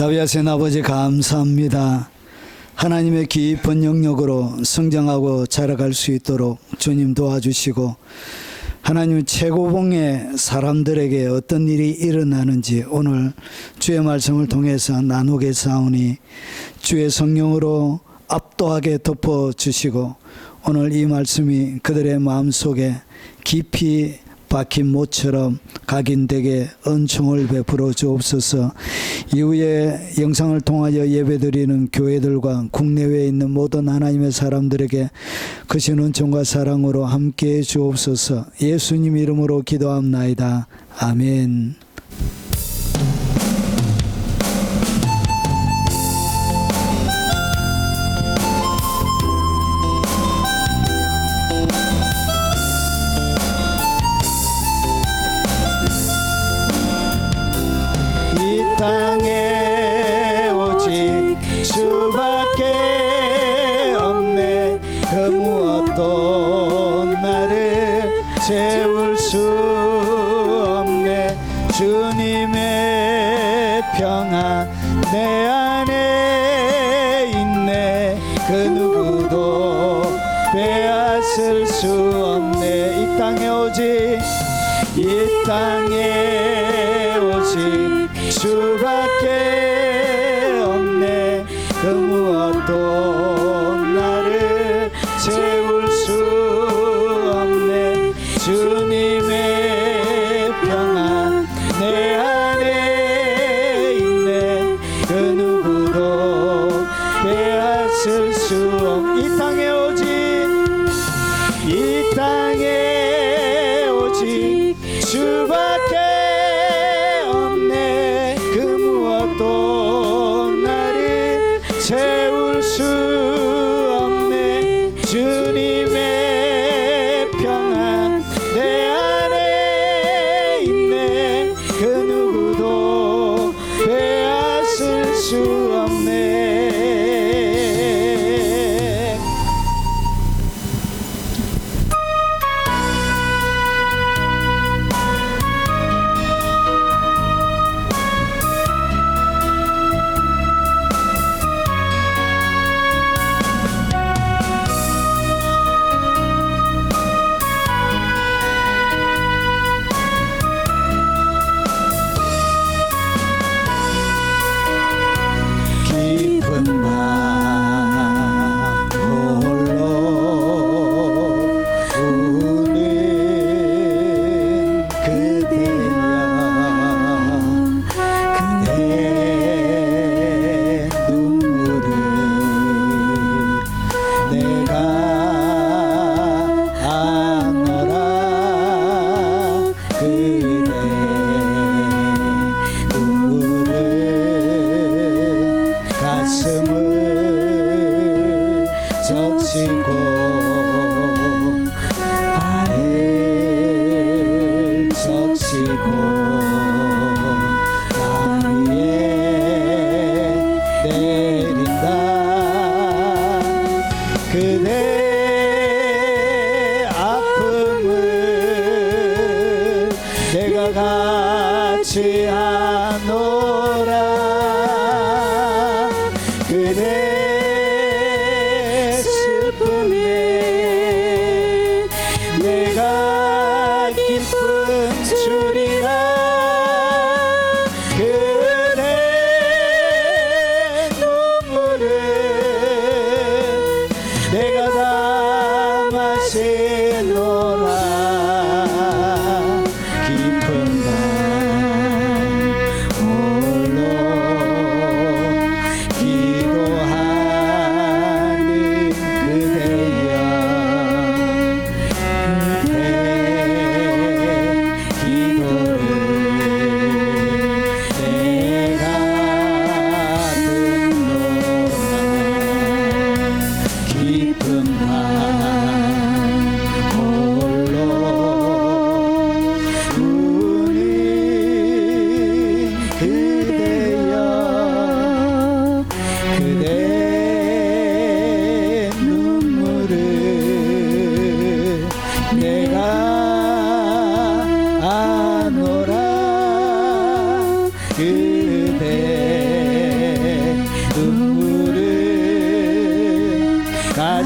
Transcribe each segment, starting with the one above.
자비하신 아버지 감사합니다. 하나님의 깊은 영역으로 성장하고 자라갈 수 있도록 주님 도와주시고, 하나님 최고봉의 사람들에게 어떤 일이 일어나는지 오늘 주의 말씀을 통해서 나누게 사오니 주의 성령으로 압도하게 덮어주시고, 오늘 이 말씀이 그들의 마음속에 깊이 박힌 못처럼 각인되게 은총을 베풀어 주옵소서. 이후에 영상을 통하여 예배드리는 교회들과 국내외에 있는 모든 하나님의 사람들에게 크신 은총과 사랑으로 함께해 주옵소서. 예수님 이름으로 기도합나이다. 아멘. 땅에 오직 주밖에 없네. 그 무엇도 나를 채울 수 없네. 주님의 평안 내 안에 있네. 그 누구도 빼앗을 수 없네. 이 땅에 오직 주밖에 없네. 그 무엇도 나를 채울 수 없네. 주님의 평안 내 안에 있네. 그 누구도 빼앗을 수 없네. 이 땅에 오직 주밖에 없네. 그 무엇도 나를 채울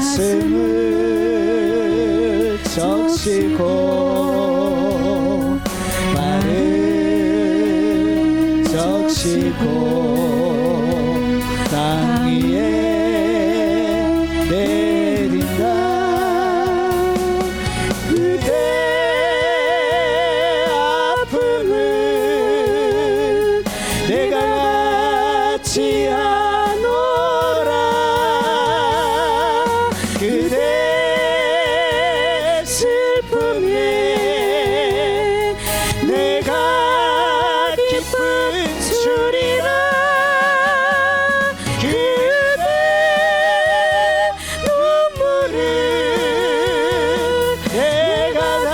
말씀을 적시고 말을 적시고 땅 위에 내린다. 그대 아픔을 내가 같이 하노라. 그대 슬픔에 내가 기쁜 줄이라. 그대 눈물을 내가 다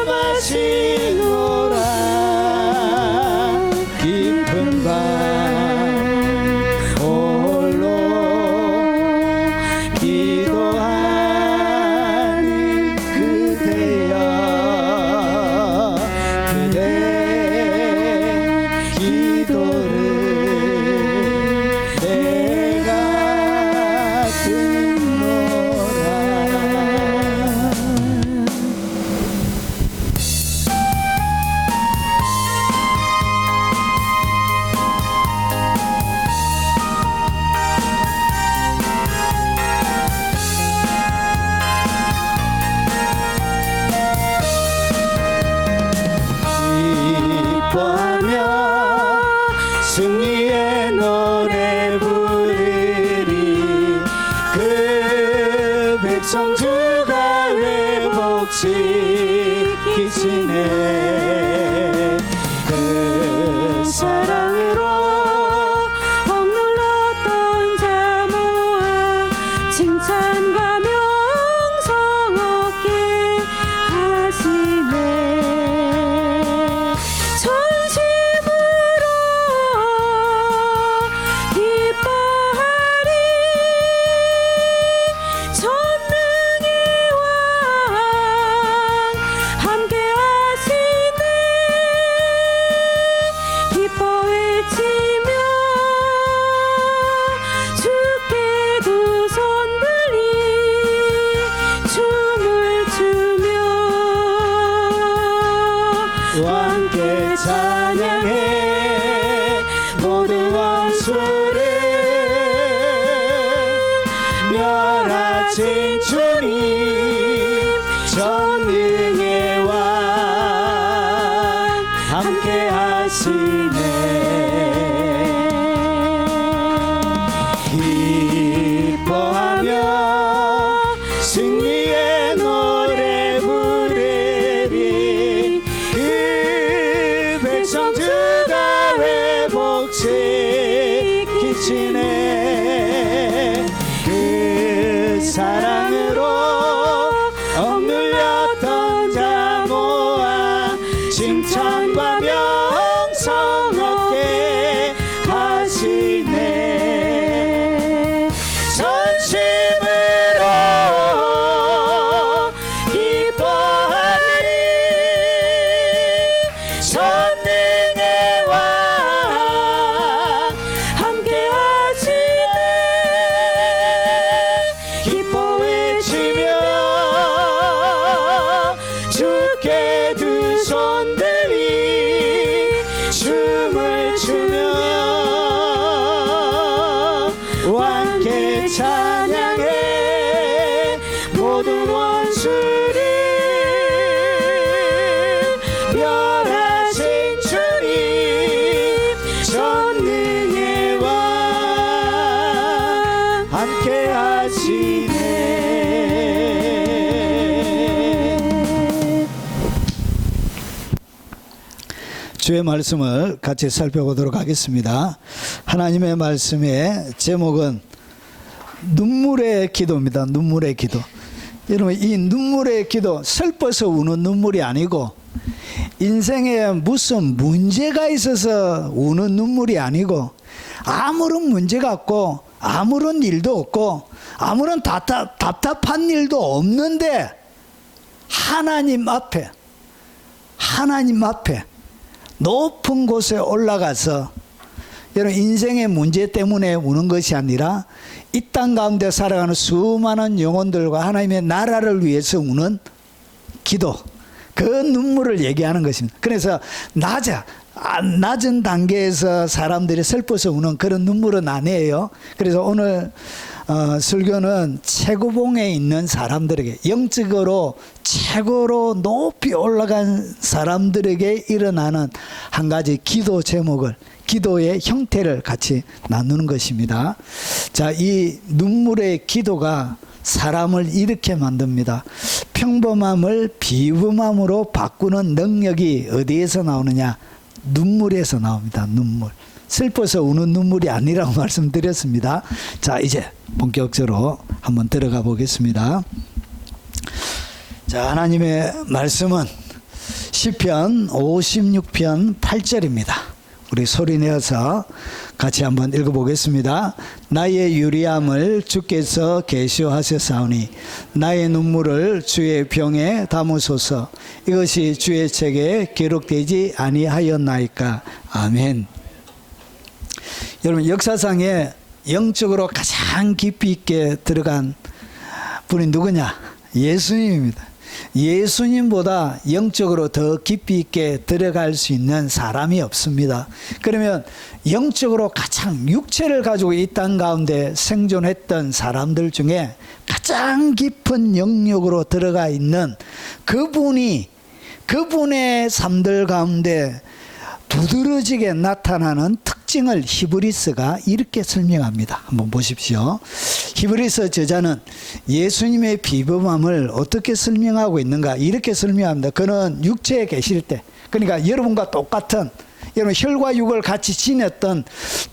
마시노라. 깊은 밤 홀로 기도하는 그대여. 그대 기도를 내가 듣노라. 기뻐하며 승리의 노래 부르리. 그 백성 주가 회복시키시네. 그 사랑으로 억눌렀던 자 모아 칭찬과 명성 얻게 하시네. 전심으로 기뻐하리. 전능의 왕 함께 하시네. 기뻐 외치며 주께 두 손 들이 춤을 추며 함께 찬양해. 모든 원수를 멸하신 주님 전능의 왕 함께 하시네. 기뻐하며 승리의 노래 부르리. 그 백성 주가 회복시키시네. 그 사랑으로 억눌렸던 자 모아 칭찬과 명성 얻게 하시네. 전심으로 기뻐하리. 전능의 왕 함께 하시네. 기뻐 외치며 주께 두 손 들이 춤을 추며 함께 찬양해. 모든 원수를 멸하신 주님 전능의 왕 함께 하시네. 주의 말씀을 같이 살펴보도록 하겠습니다. 하나님의 말씀의 제목은 눈물의 기도입니다. 눈물의 기도. 여러분, 이 눈물의 기도, 슬퍼서 우는 눈물이 아니고 인생에 무슨 문제가 있어서 우는 눈물이 아니고 아무런 문제가 없고 아무런 일도 없고 아무런 답답한 일도 없는데 하나님 앞에 높은 곳에 올라가서 여러분 인생의 문제 때문에 우는 것이 아니라 이 땅 가운데 살아가는 수많은 영혼들과 하나님의 나라를 위해서 우는 기도, 그 눈물을 얘기하는 것입니다. 그래서 낮은 단계에서 사람들이 슬퍼서 우는 그런 눈물은 아니에요. 그래서 오늘 설교는 최고봉에 있는 사람들에게, 영적으로 최고로 높이 올라간 사람들에게 일어나는 한 가지 기도 제목을, 기도의 형태를 같이 나누는 것입니다. 자, 이 눈물의 기도가 사람을 이렇게 만듭니다. 평범함을 비범함으로 바꾸는 능력이 어디에서 나오느냐? 눈물에서 나옵니다. 눈물. 슬퍼서 우는 눈물이 아니라고 말씀드렸습니다. 자, 이제 본격적으로 한번 들어가 보겠습니다. 자, 하나님의 말씀은 시편 56편 8절입니다. 우리 소리 내어서 같이 한번 읽어보겠습니다. 나의 유리함을 주께서 계시하셨사오니 나의 눈물을 주의 병에 담으소서. 이것이 주의 책에 기록되지 아니하였나이까. 아멘. 여러분, 역사상에 영적으로 가장 깊이 있게 들어간 분이 누구냐? 예수님입니다. 예수님보다 영적으로 더 깊이 있게 들어갈 수 있는 사람이 없습니다. 그러면 영적으로 가장 육체를 가지고 이 땅 가운데 생존했던 사람들 중에 가장 깊은 영역으로 들어가 있는 그분의 삶들 가운데 두드러지게 나타나는 특징을 히브리서가 이렇게 설명합니다. 한번 보십시오. 히브리서 저자는 예수님의 비범함을 어떻게 설명하고 있는가? 이렇게 설명합니다. 그는 육체에 계실 때, 그러니까 여러분과 똑같은, 여러분 혈과 육을 같이 지녔던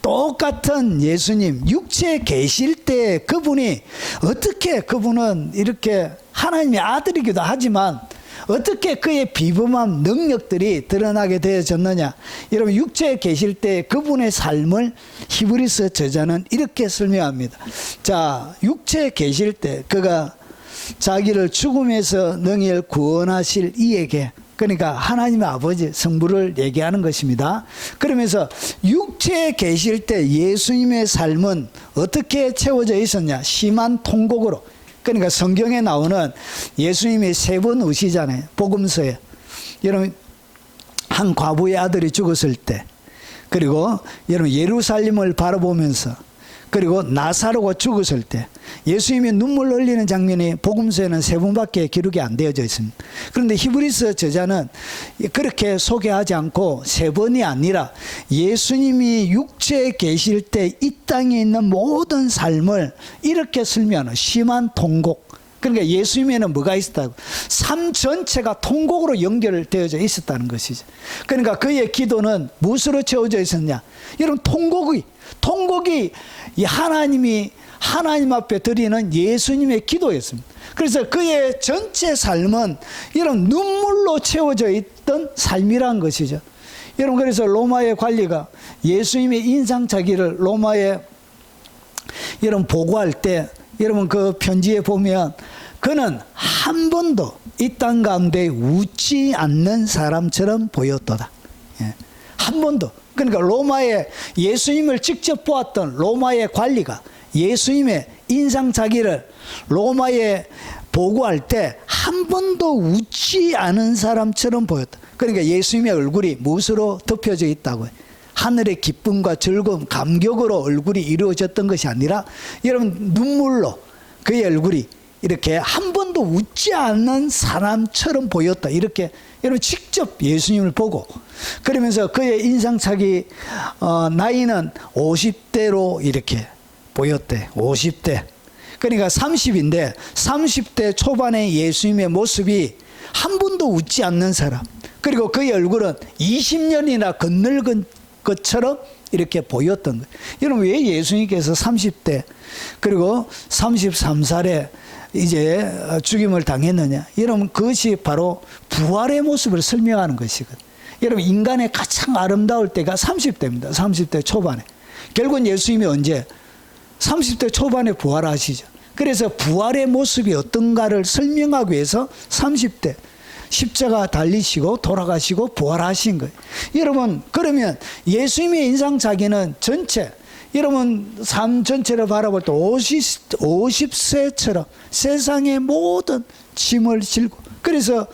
똑같은 예수님, 육체에 계실 때 그분이 어떻게, 그분은 이렇게 하나님의 아들이기도 하지만 어떻게 그의 비범한 능력들이 드러나게 되어졌느냐? 여러분 육체에 계실 때 그분의 삶을 히브리서 저자는 이렇게 설명합니다. 자, 육체에 계실 때 그가 자기를 죽음에서 능히 구원하실 이에게, 그러니까 하나님의 아버지 성부를 얘기하는 것입니다. 그러면서 육체에 계실 때 예수님의 삶은 어떻게 채워져 있었냐? 심한 통곡으로. 그러니까 성경에 나오는 예수님이 3번 우시잖아요. 복음서에. 여러분 한 과부의 아들이 죽었을 때, 그리고 여러분 예루살렘을 바라보면서, 그리고 나사로가 죽었을 때 예수님이 눈물 흘리는 장면이 복음서에는 3번밖에 기록이 안 되어져 있습니다. 그런데 히브리서 저자는 그렇게 소개하지 않고 3번이 아니라 예수님이 육체에 계실 때 이 땅에 있는 모든 삶을 이렇게 설명하는 심한 통곡. 그러니까 예수님에는 뭐가 있었다고? 삶 전체가 통곡으로 연결되어져 있었다는 것이죠. 그러니까 그의 기도는 무엇으로 채워져 있었냐? 여러분 통곡이 하나님 앞에 드리는 예수님의 기도였습니다. 그래서 그의 전체 삶은 이런 눈물로 채워져 있던 삶이라는 것이죠. 여러분 그래서 로마의 관리가 예수님의 인상착의를 로마에 여러분 보고할 때, 여러분 그 편지에 보면 그는 한 번도 이 땅 가운데 웃지 않는 사람처럼 보였도다. 예. 한 번도. 그러니까 로마의 예수님을 직접 보았던 로마의 관리가 예수님의 인상착의를 로마에 보고할 때 한 번도 웃지 않은 사람처럼 보였다. 그러니까 예수님의 얼굴이 무엇으로 덮여져 있다고요? 하늘의 기쁨과 즐거움, 감격으로 얼굴이 이루어졌던 것이 아니라 여러분 눈물로 그의 얼굴이 이렇게 한 번도 웃지 않는 사람처럼 보였다. 이렇게 여러분 직접 예수님을 보고, 그러면서 그의 인상착의 나이는 50대로 이렇게 보였대. 50대. 그러니까 30인데 30대 초반의 예수님의 모습이 한 번도 웃지 않는 사람. 그리고 그의 얼굴은 20년이나 겉늙은 것처럼 이렇게 보였던 거예요. 여러분 왜 예수님께서 30대 그리고 33살에 이제 죽임을 당했느냐? 여러분 그것이 바로 부활의 모습을 설명하는 것이거든요. 여러분 인간의 가장 아름다울 때가 30대입니다. 30대 초반에. 결국은 예수님이 언제? 30대 초반에 부활하시죠. 그래서 부활의 모습이 어떤가를 설명하기 위해서 30대 십자가 달리시고 돌아가시고 부활하신 거예요. 여러분, 그러면 예수님의 인상착의는 전체, 여러분 삶 전체를 바라볼 때 50세처럼 세상의 모든 짐을 질고, 그래서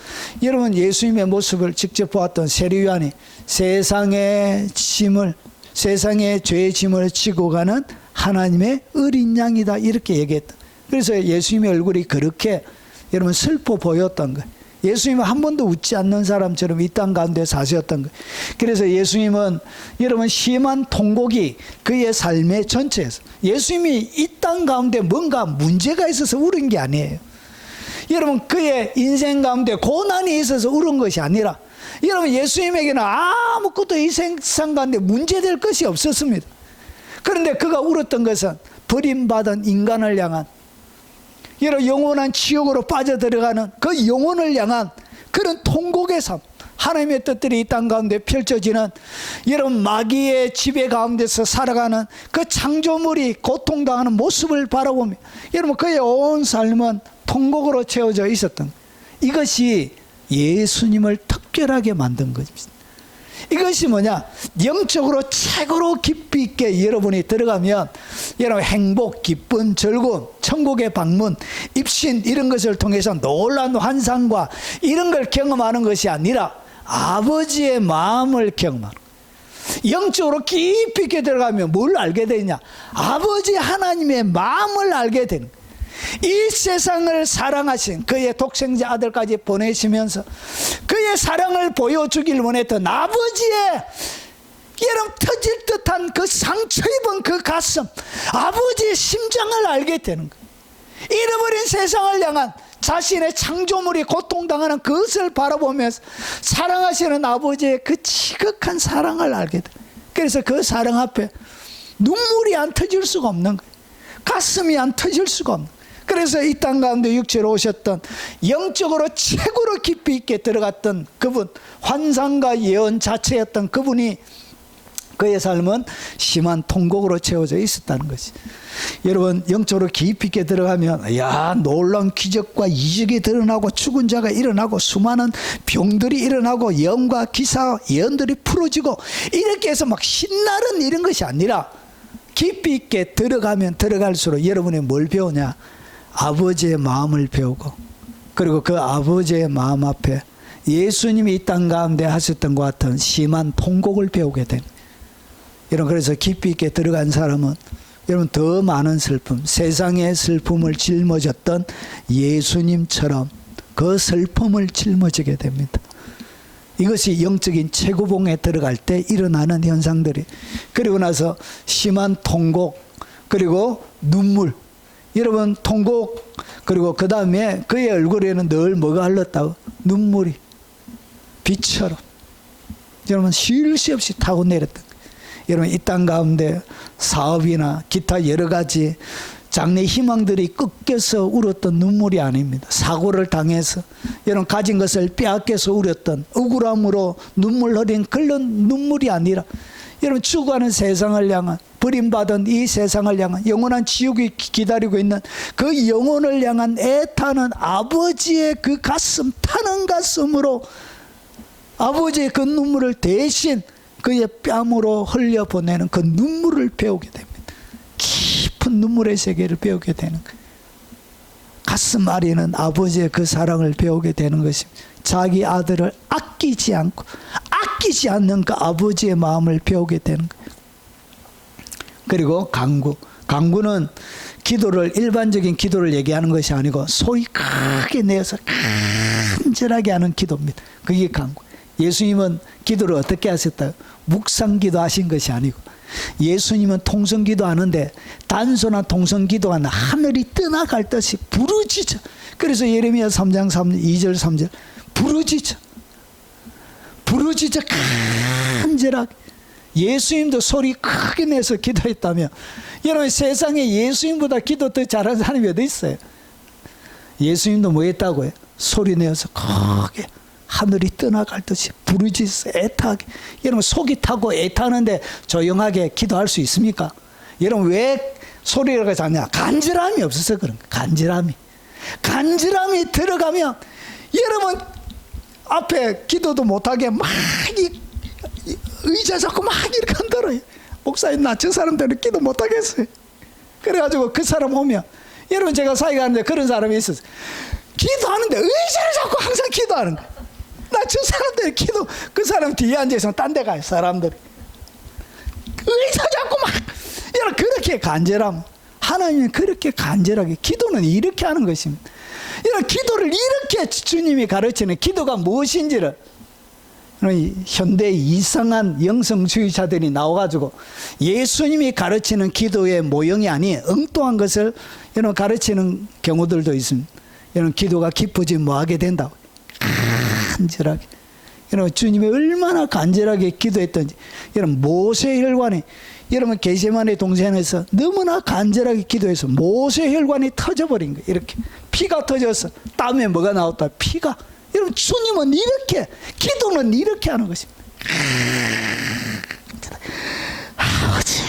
여러분 예수님의 모습을 직접 보았던 세리요한이 세상의 짐을, 세상의 죄의 짐을 지고 가는 하나님의 어린 양이다, 이렇게 얘기했다. 그래서 예수님의 얼굴이 그렇게 여러분 슬퍼 보였던 거예요. 예수님은 한 번도 웃지 않는 사람처럼 이 땅 가운데 사셨던 거예요. 그래서 예수님은 여러분 심한 통곡이 그의 삶의 전체에서, 예수님이 이 땅 가운데 뭔가 문제가 있어서 울은 게 아니에요. 여러분 그의 인생 가운데 고난이 있어서 울은 것이 아니라, 여러분 예수님에게는 아무것도 이 세상 가운데 문제될 것이 없었습니다. 그런데 그가 울었던 것은 버림받은 인간을 향한, 여러분 영원한 지옥으로 빠져들어가는 그 영혼을 향한 그런 통곡의 삶, 하나님의 뜻들이 이 땅 가운데 펼쳐지는, 여러분 마귀의 지배 가운데서 살아가는 그 창조물이 고통당하는 모습을 바라보며 여러분 그의 온 삶은 통곡으로 채워져 있었던, 이것이 예수님을 특별하게 만든 것입니다. 이것이 뭐냐? 영적으로 최고로 깊이 있게 여러분이 들어가면 여러분 행복, 기쁨, 즐거움, 천국의 방문, 입신, 이런 것을 통해서 놀라운 환상과 이런 걸 경험하는 것이 아니라 아버지의 마음을 경험하는 거예요. 영적으로 깊이 있게 들어가면 뭘 알게 되냐? 아버지 하나님의 마음을 알게 되는 거예요. 이 세상을 사랑하신 그의 독생자 아들까지 보내시면서 그의 사랑을 보여주길 원했던 아버지의 여러분 터질 듯한 그 상처 입은 그 가슴, 아버지의 심장을 알게 되는 거예요. 잃어버린 세상을 향한 자신의 창조물이 고통당하는 그것을 바라보면서 사랑하시는 아버지의 그 지극한 사랑을 알게 돼요. 그래서 그 사랑 앞에 눈물이 안 터질 수가 없는 거예요. 가슴이 안 터질 수가 없는 거예요. 그래서 이 땅 가운데 육체로 오셨던, 영적으로 최고로 깊이 있게 들어갔던 그분, 환상과 예언 자체였던 그분이, 그의 삶은 심한 통곡으로 채워져 있었다는 것이. 여러분 영적으로 깊이 있게 들어가면 야 놀라운 기적과 이적이 드러나고 죽은 자가 일어나고 수많은 병들이 일어나고 예언과 기사 예언들이 풀어지고 이렇게 해서 막 신나는 이런 것이 아니라, 깊이 있게 들어가면 들어갈수록 여러분이 뭘 배우냐? 아버지의 마음을 배우고, 그리고 그 아버지의 마음 앞에 예수님이 이 땅 가운데 하셨던 것 같은 심한 통곡을 배우게 됩니다. 여러분 그래서 깊이 있게 들어간 사람은 여러분 더 많은 슬픔, 세상의 슬픔을 짊어졌던 예수님처럼 그 슬픔을 짊어지게 됩니다. 이것이 영적인 최고봉에 들어갈 때 일어나는 현상들이. 그리고 나서 심한 통곡, 그리고 눈물. 여러분 통곡, 그리고 그 다음에 그의 얼굴에는 늘 뭐가 흘렀다고? 눈물이 비처럼 여러분 쉴 새 없이 타고 내렸던 거예요. 여러분 이 땅 가운데 사업이나 기타 여러 가지 장래 희망들이 꺾여서 울었던 눈물이 아닙니다. 사고를 당해서 여러분 가진 것을 빼앗겨서 울었던 억울함으로 눈물 흘린 그런 눈물이 아니라, 여러분 죽어가는 세상을 향한, 버림받은 이 세상을 향한 영원한 지옥이 기다리고 있는 그 영혼을 향한 애타는 아버지의 그 가슴, 타는 가슴으로 아버지의 그 눈물을 대신 그의 뺨으로 흘려보내는 그 눈물을 배우게 됩니다. 깊은 눈물의 세계를 배우게 되는 거예요. 가슴 아리는 아버지의 그 사랑을 배우게 되는 것입니다. 자기 아들을 아끼지 않고 아끼지 않는 그 아버지의 마음을 배우게 되는 거예요. 그리고 강구. 강구는 기도를, 일반적인 기도를 얘기하는 것이 아니고 소리 크게 내서 간절하게 하는 기도입니다. 그게 강구. 예수님은 기도를 어떻게 하셨다고? 묵상기도 하신 것이 아니고, 예수님은 통성기도 하는데 단순한 통성기도가 아니라 하늘이 떠나갈 듯이 부르짖어. 그래서 예레미야 3장 2절 3절 부르짖어 간절하게. 예수님도 소리 크게 내서 기도했다며, 여러분 세상에 예수님보다 기도 더 잘하는 사람이 어디 있어요? 예수님도 뭐 했다고요? 소리 내어서 크게 하늘이 떠나갈 듯이 부르짖어 애타게. 여러분 속이 타고 애타는데 조용하게 기도할 수 있습니까? 여러분 왜 소리를 하냐? 간절함이 없어서 그런 거예요. 간절함이 들어가면 여러분 앞에 기도도 못하게 막 의자 잡고 막 이렇게 흔들어요. 목사님, 나 저 사람들은 기도 못하겠어요. 그래가지고 그 사람 오면, 여러분 제가 사이가 하는데 그런 사람이 있었어요. 기도하는데 의자를 잡고 항상 기도하는 거예요. 나 저 사람들 기도, 그 사람 뒤에 앉아서 딴 데 가요. 사람들이 의자 잡고 막, 여러분 그렇게 간절함, 하나님은 그렇게 간절하게, 기도는 이렇게 하는 것입니다. 이런 기도를 이렇게 주님이 가르치는, 기도가 무엇인지를 현대 이상한 영성주의자들이 나와가지고 예수님이 가르치는 기도의 모형이 아닌 엉뚱한 것을 여러분 가르치는 경우들도 있습니다. 여러분 기도가 깊어지면 뭐하게 된다고? 간절하게. 여러분 주님이 얼마나 간절하게 기도했던지. 여러분 모세혈관이, 여러분 게세마네 동산에서 너무나 간절하게 기도해서 모세혈관이 터져버린 거예요. 이렇게 피가 터져서 땀에 뭐가 나왔다? 피가. 여러분 주님은 이렇게, 기도는 이렇게 하는 것입니다. 아버지,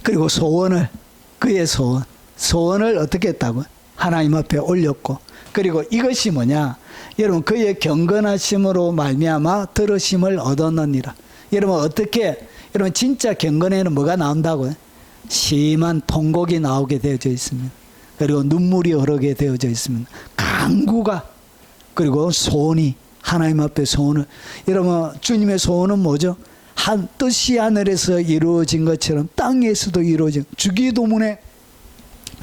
그리고 소원을, 그의 소원을 어떻게 했다고? 하나님 앞에 올렸고, 그리고 이것이 뭐냐? 여러분 그의 경건하심으로 말미암아 들으심을 얻었느니라. 여러분 어떻게, 여러분 진짜 경건에는 뭐가 나온다고요? 심한 통곡이 나오게 되어져 있습니다. 그리고 눈물이 흐르게 되어져 있습니다. 간구가, 그리고 소원이, 하나님 앞에 소원을, 여러분 주님의 소원은 뭐죠? 한 뜻이 하늘에서 이루어진 것처럼 땅에서도 이루어진, 주기도문에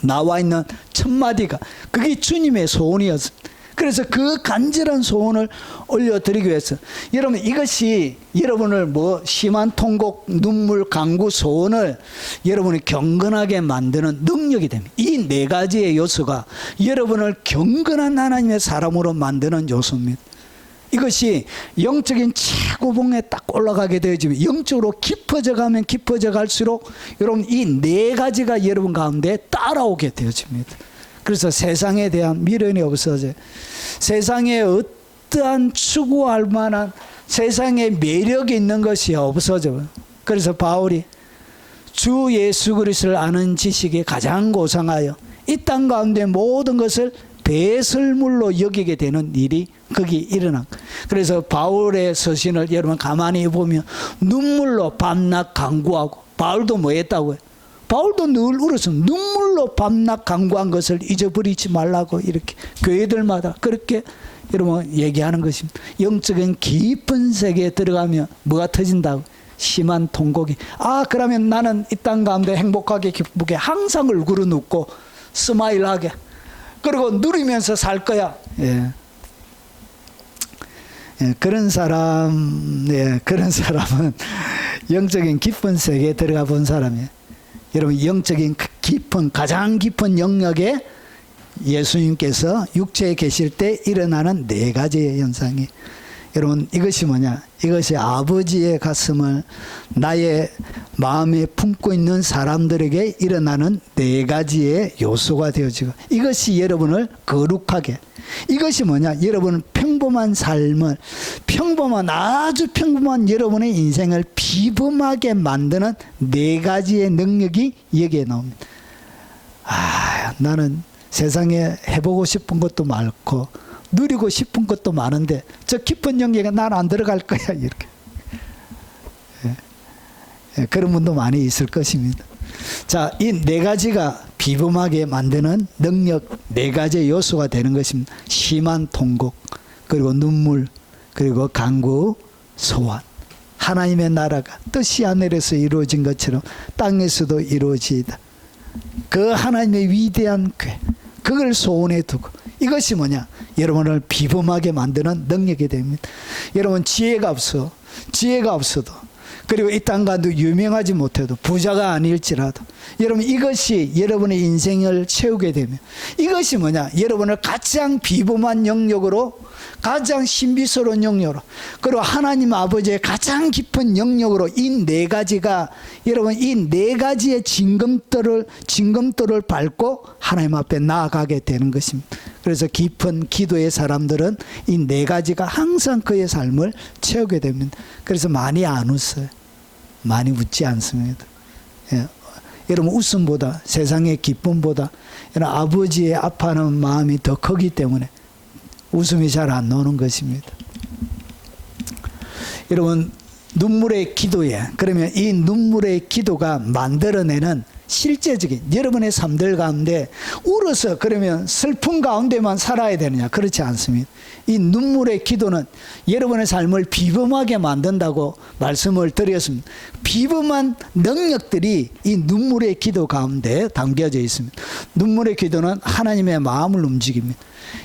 나와 있는 첫 마디가 그게 주님의 소원이었습니다. 그래서 그 간절한 소원을 올려드리기 위해서, 여러분 이것이 여러분을 뭐 심한 통곡, 눈물, 간구, 소원을 여러분이 경건하게 만드는 능력이 됩니다. 이 네 가지의 요소가 여러분을 경건한 하나님의 사람으로 만드는 요소입니다. 이것이 영적인 최고봉에 딱 올라가게 되어지면, 영적으로 깊어져 가면 깊어져 갈수록 여러분 이 네 가지가 여러분 가운데 따라오게 되어집니다. 그래서 세상에 대한 미련이 없어져요. 세상에 어떠한 추구할 만한 세상에 매력이 있는 것이 없어져요. 그래서 바울이 주 예수 그리스도를 아는 지식이 가장 고상하여 이 땅 가운데 모든 것을 배설물로 여기게 되는 일이 거기 일어난. 그래서 바울의 서신을 여러분 가만히 보면 눈물로 밤낮 간구하고, 바울도 뭐 했다고요? 바울도 늘 울어서 눈물로 밤낮 간구한 것을 잊어버리지 말라고 이렇게 교회들마다 그렇게 여러분 얘기하는 것입니다. 영적인 깊은 세계에 들어가면 뭐가 터진다고? 심한 통곡이. 아, 그러면 나는 이 땅 가운데 행복하게 기쁘게 항상 얼굴을 웃고 스마일하게, 그리고 누리면서 살 거야. 예. 예, 그런 사람, 예, 그런 사람은 영적인 깊은 세계에 들어가 본 사람이에요. 여러분 영적인 깊은, 가장 깊은 영역에 예수님께서 육체에 계실 때 일어나는 네 가지의 현상이, 여러분 이것이 뭐냐? 이것이 아버지의 가슴을 나의 마음에 품고 있는 사람들에게 일어나는 네 가지의 요소가 되어지고, 이것이 여러분을 거룩하게, 이것이 뭐냐? 여러분은 평범한 삶을, 평범한, 아주 평범한 여러분의 인생을 비범하게 만드는 네 가지의 능력이 여기에 나옵니다. 아, 나는 세상에 해보고 싶은 것도 많고 누리고 싶은 것도 많은데 저 깊은 영역에 난 안 들어갈 거야, 이렇게. 예. 예, 그런 분도 많이 있을 것입니다. 자, 이 네 가지가 비범하게 만드는 능력, 네 가지의 요소가 되는 것입니다. 심한 통곡, 그리고 눈물, 그리고 간구, 소원. 하나님의 나라가 뜻이 하늘에서 이루어진 것처럼 땅에서도 이루어지이다. 그 하나님의 위대한 궤, 그걸 소원해 두고, 이것이 뭐냐? 여러분을 비범하게 만드는 능력이 됩니다. 여러분 지혜가 없어도, 그리고 이 땅 가운데 유명하지 못해도, 부자가 아닐지라도, 여러분 이것이 여러분의 인생을 채우게 되면, 이것이 뭐냐? 여러분을 가장 비범한 영역으로, 가장 신비스러운 영역으로, 그리고 하나님 아버지의 가장 깊은 영역으로 이 네 가지가, 여러분 이 네 가지의 징검도를 밟고 하나님 앞에 나아가게 되는 것입니다. 그래서 깊은 기도의 사람들은 이 네 가지가 항상 그의 삶을 채우게 됩니다. 그래서 많이 안 웃어요. 많이 웃지 않습니다. 예. 여러분 웃음보다, 세상의 기쁨보다 이런 아버지의 아파하는 마음이 더 크기 때문에 웃음이 잘 안 나오는 것입니다. 여러분 눈물의 기도에, 그러면 이 눈물의 기도가 만들어내는 실제적인 여러분의 삶들 가운데 울어서 그러면 슬픔 가운데만 살아야 되느냐? 그렇지 않습니다. 이 눈물의 기도는 여러분의 삶을 비범하게 만든다고 말씀을 드렸습니다. 비범한 능력들이 이 눈물의 기도 가운데 담겨져 있습니다. 눈물의 기도는 하나님의 마음을 움직입니다.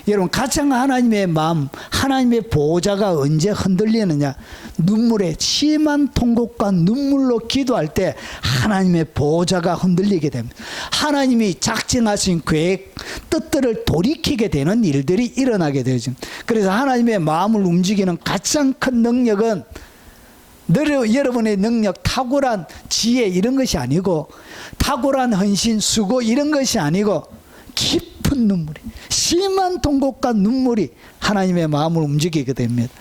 여러분 가장 하나님의 마음, 하나님의 보호자가 언제 흔들리느냐? 눈물의 심한 통곡과 눈물로 기도할 때 하나님의 보호자가 흔들리게 됩니다. 하나님이 작정하신 계획, 뜻들을 돌이키게 되는 일들이 일어나게 되죠. 그래서 하나님의 마음을 움직이는 가장 큰 능력은 여러분의 능력, 탁월한 지혜 이런 것이 아니고, 탁월한 헌신, 수고 이런 것이 아니고, 깊은 눈물이, 심한 통곡과 눈물이 하나님의 마음을 움직이게 됩니다.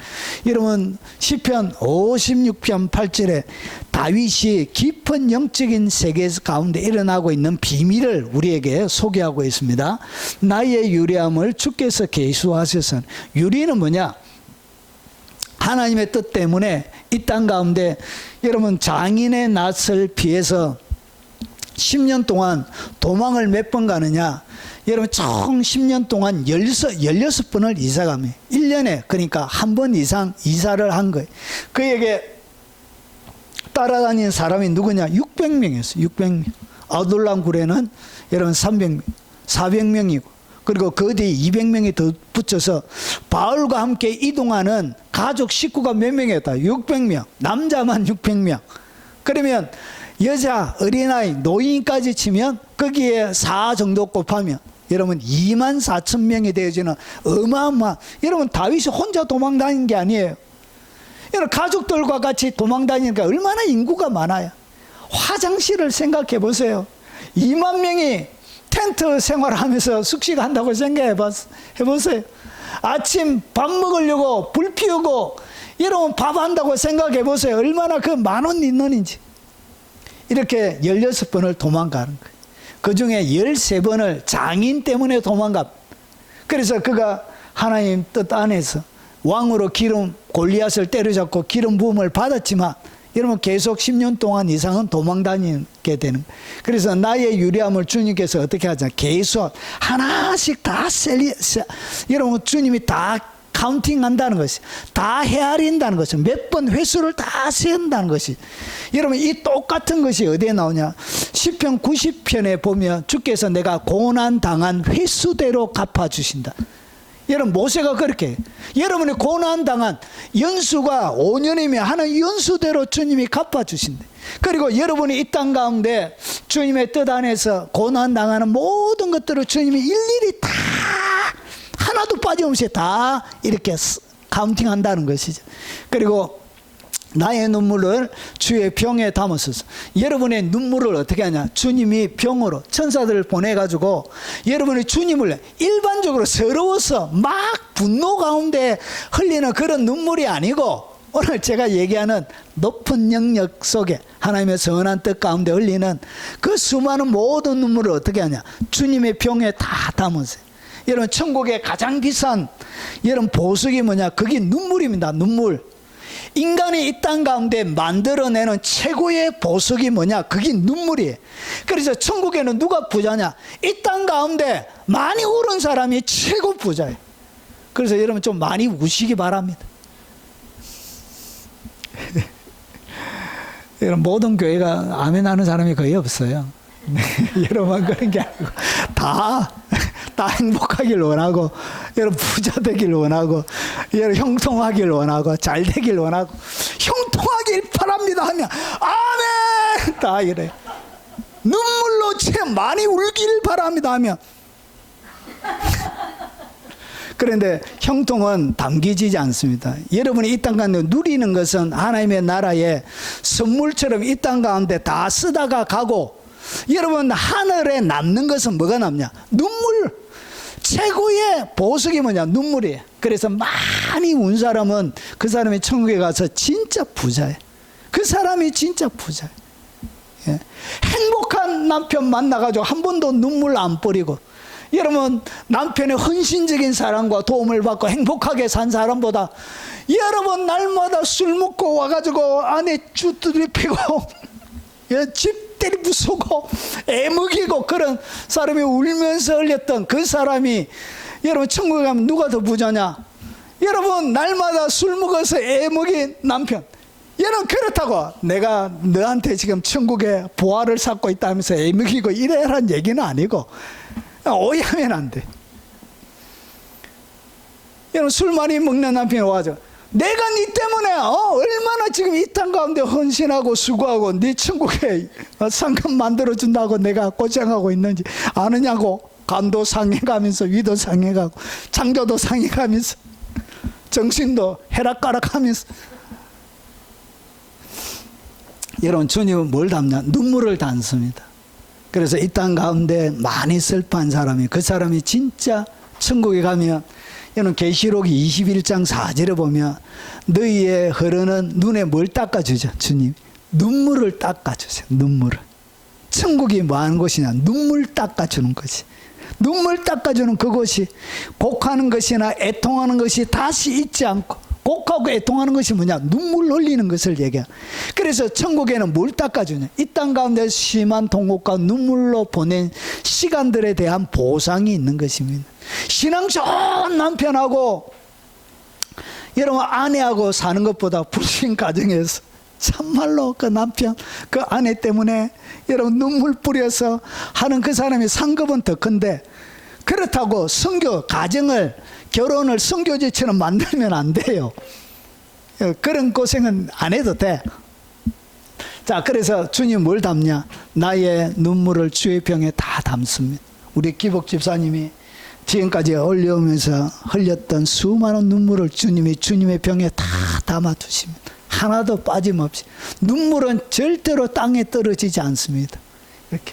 여러분 시편 56편 8절에 다윗이 깊은 영적인 세계 가운데 일어나고 있는 비밀을 우리에게 소개하고 있습니다. 나의 유리함을 주께서 계수하셔서, 유리는 뭐냐? 하나님의 뜻 때문에 이 땅 가운데 여러분 장인의 낯을 피해서 10년 동안 도망을 몇 번 가느냐? 여러분 총 10년 동안 16번을 이사 갑니다. 1년에 그러니까 한 번 이상 이사를 한 거예요. 그에게 따라다니는 사람이 누구냐? 600명이었어요. 600명. 아둘람 굴에는 여러분 300명, 400명이고, 그리고 그 뒤에 200명이 더 붙여서 바울과 함께 이동하는 가족 식구가 몇 명이었다? 600명. 남자만 600명. 그러면 여자, 어린아이, 노인까지 치면 거기에 4 정도 곱하면 여러분 24,000명이 되어지는 어마어마한, 여러분 다윗이 혼자 도망 다니는 게 아니에요. 여러분 가족들과 같이 도망 다니니까 얼마나 인구가 많아요. 화장실을 생각해 보세요. 2만 명이 텐트 생활하면서 숙식한다고 생각해 보세요. 아침 밥 먹으려고 불 피우고 여러분 밥 한다고 생각해 보세요. 얼마나 그 많은 인원인지. 이렇게 16번을 도망가는 거예요. 그 중에 13번을 장인 때문에 도망갑니다. 그래서 그가 하나님 뜻 안에서 왕으로 기름, 골리앗을 때려잡고 기름 부음을 받았지만 여러분 계속 10년 동안 이상은 도망 다니게 되는 거예요. 그래서 나의 유리함을 주님께서 어떻게 하자? 계속 하나씩 다 여러분 주님이 다 카운팅 한다는 것이, 다 헤아린다는 것이, 몇 번 횟수를 다 세운다는 것이. 여러분 이 똑같은 것이 어디에 나오냐? 시편 90편에 보면 주께서 내가 고난당한 횟수대로 갚아주신다. 여러분 모세가 그렇게 해요. 여러분이 고난당한 연수가 5년이면 하는 연수대로 주님이 갚아주신다. 그리고 여러분이 이 땅 가운데 주님의 뜻 안에서 고난당하는 모든 것들을 주님이 일일이 다 하나도 빠짐없이 다 이렇게 카운팅 한다는 것이죠. 그리고 나의 눈물을 주의 병에 담았소서. 여러분의 눈물을 어떻게 하냐? 주님이 병으로 천사들을 보내가지고 여러분이 주님을 일반적으로 서러워서 막 분노 가운데 흘리는 그런 눈물이 아니고, 오늘 제가 얘기하는 높은 영역 속에 하나님의 선한 뜻 가운데 흘리는 그 수많은 모든 눈물을 어떻게 하냐? 주님의 병에 다 담으세요. 여러분 천국의 가장 비싼 여러분 보석이 뭐냐? 그게 눈물입니다. 눈물. 인간이 이 땅 가운데 만들어내는 최고의 보석이 뭐냐? 그게 눈물이에요. 그래서 천국에는 누가 부자냐? 이 땅 가운데 많이 울은 사람이 최고 부자예요. 그래서 여러분 좀 많이 우시기 바랍니다. 여러분 모든 교회가 아멘 하는 사람이 거의 없어요. 여러분만 그런 게 아니고 다 행복하길 원하고, 여러분 부자 되길 원하고, 여러분 형통하길 원하고, 잘 되길 원하고, 형통하길 바랍니다 하면 아멘 다 이래요. 눈물로 참 많이 울길 바랍니다 하면. 그런데 형통은 담기지지 않습니다. 여러분이 이 땅 가운데 누리는 것은 하나님의 나라의 선물처럼 이 땅 가운데 다 쓰다가 가고, 여러분 하늘에 남는 것은 뭐가 남냐? 눈물. 최고의 보석이 뭐냐? 눈물이에요. 그래서 많이 운 사람은 그 사람이 천국에 가서 진짜 부자예요. 그 사람이 진짜 부자예요. 예. 행복한 남편 만나가지고 한 번도 눈물 안 뿌리고, 여러분 남편의 헌신적인 사랑과 도움을 받고 행복하게 산 사람보다 여러분 날마다 술 먹고 와가지고 아내 주두리 피고 집 때리 부수고 애 먹이고 그런 사람이 울면서 흘렸던 그 사람이 여러분 천국에 가면 누가 더 부자냐? 여러분 날마다 술 먹어서 애 먹인 남편. 여러분 그렇다고 내가 너한테 지금 천국에 보화를 쌓고 있다면서 애 먹이고 이래란 얘기는 아니고, 오해하면 안 돼. 여러분 술 많이 먹는 남편이 와서 내가 네 때문에 얼마나 지금 이 땅 가운데 헌신하고 수고하고 네 천국에 상금 만들어준다고 내가 고생하고 있는지 아느냐고. 간도 상해가면서 위도 상해가고 창조도 상해가면서 정신도 해락가락하면서. 여러분 주님은 뭘 담냐? 눈물을 담습니다. 그래서 이 땅 가운데 많이 슬퍼한 사람이, 그 사람이 진짜 천국에 가면, 여러분 계시록 21장 4절에 보면 너희의 흐르는 눈에 뭘 닦아주죠? 주님 눈물을 닦아주세요. 눈물을. 천국이 뭐 하는 곳이냐? 눈물 닦아주는 것이. 눈물 닦아주는 그것이 곡하는 것이나 애통하는 것이 다시 잊지 않고, 곡하고 애통하는 것이 뭐냐? 눈물 흘리는 것을 얘기해요. 그래서 천국에는 뭘 닦아주냐? 이 땅 가운데 심한 통곡과 눈물로 보낸 시간들에 대한 보상이 있는 것입니다. 신앙 좋은 남편하고 여러분 아내하고 사는 것보다 불신 가정에서 참말로 그 남편 그 아내 때문에 여러분 눈물 뿌려서 하는 그 사람의 상급은 더 큰데, 그렇다고 선교 가정을 결혼을 선교지처럼 만들면 안 돼요. 그런 고생은 안 해도 돼. 자, 그래서 주님 뭘 담냐? 나의 눈물을 주의 병에 다 담습니다. 우리 기복 집사님이 지금까지 올려오면서 흘렸던 수많은 눈물을 주님이 주님의 병에 다 담아두십니다. 하나도 빠짐없이. 눈물은 절대로 땅에 떨어지지 않습니다. 이렇게.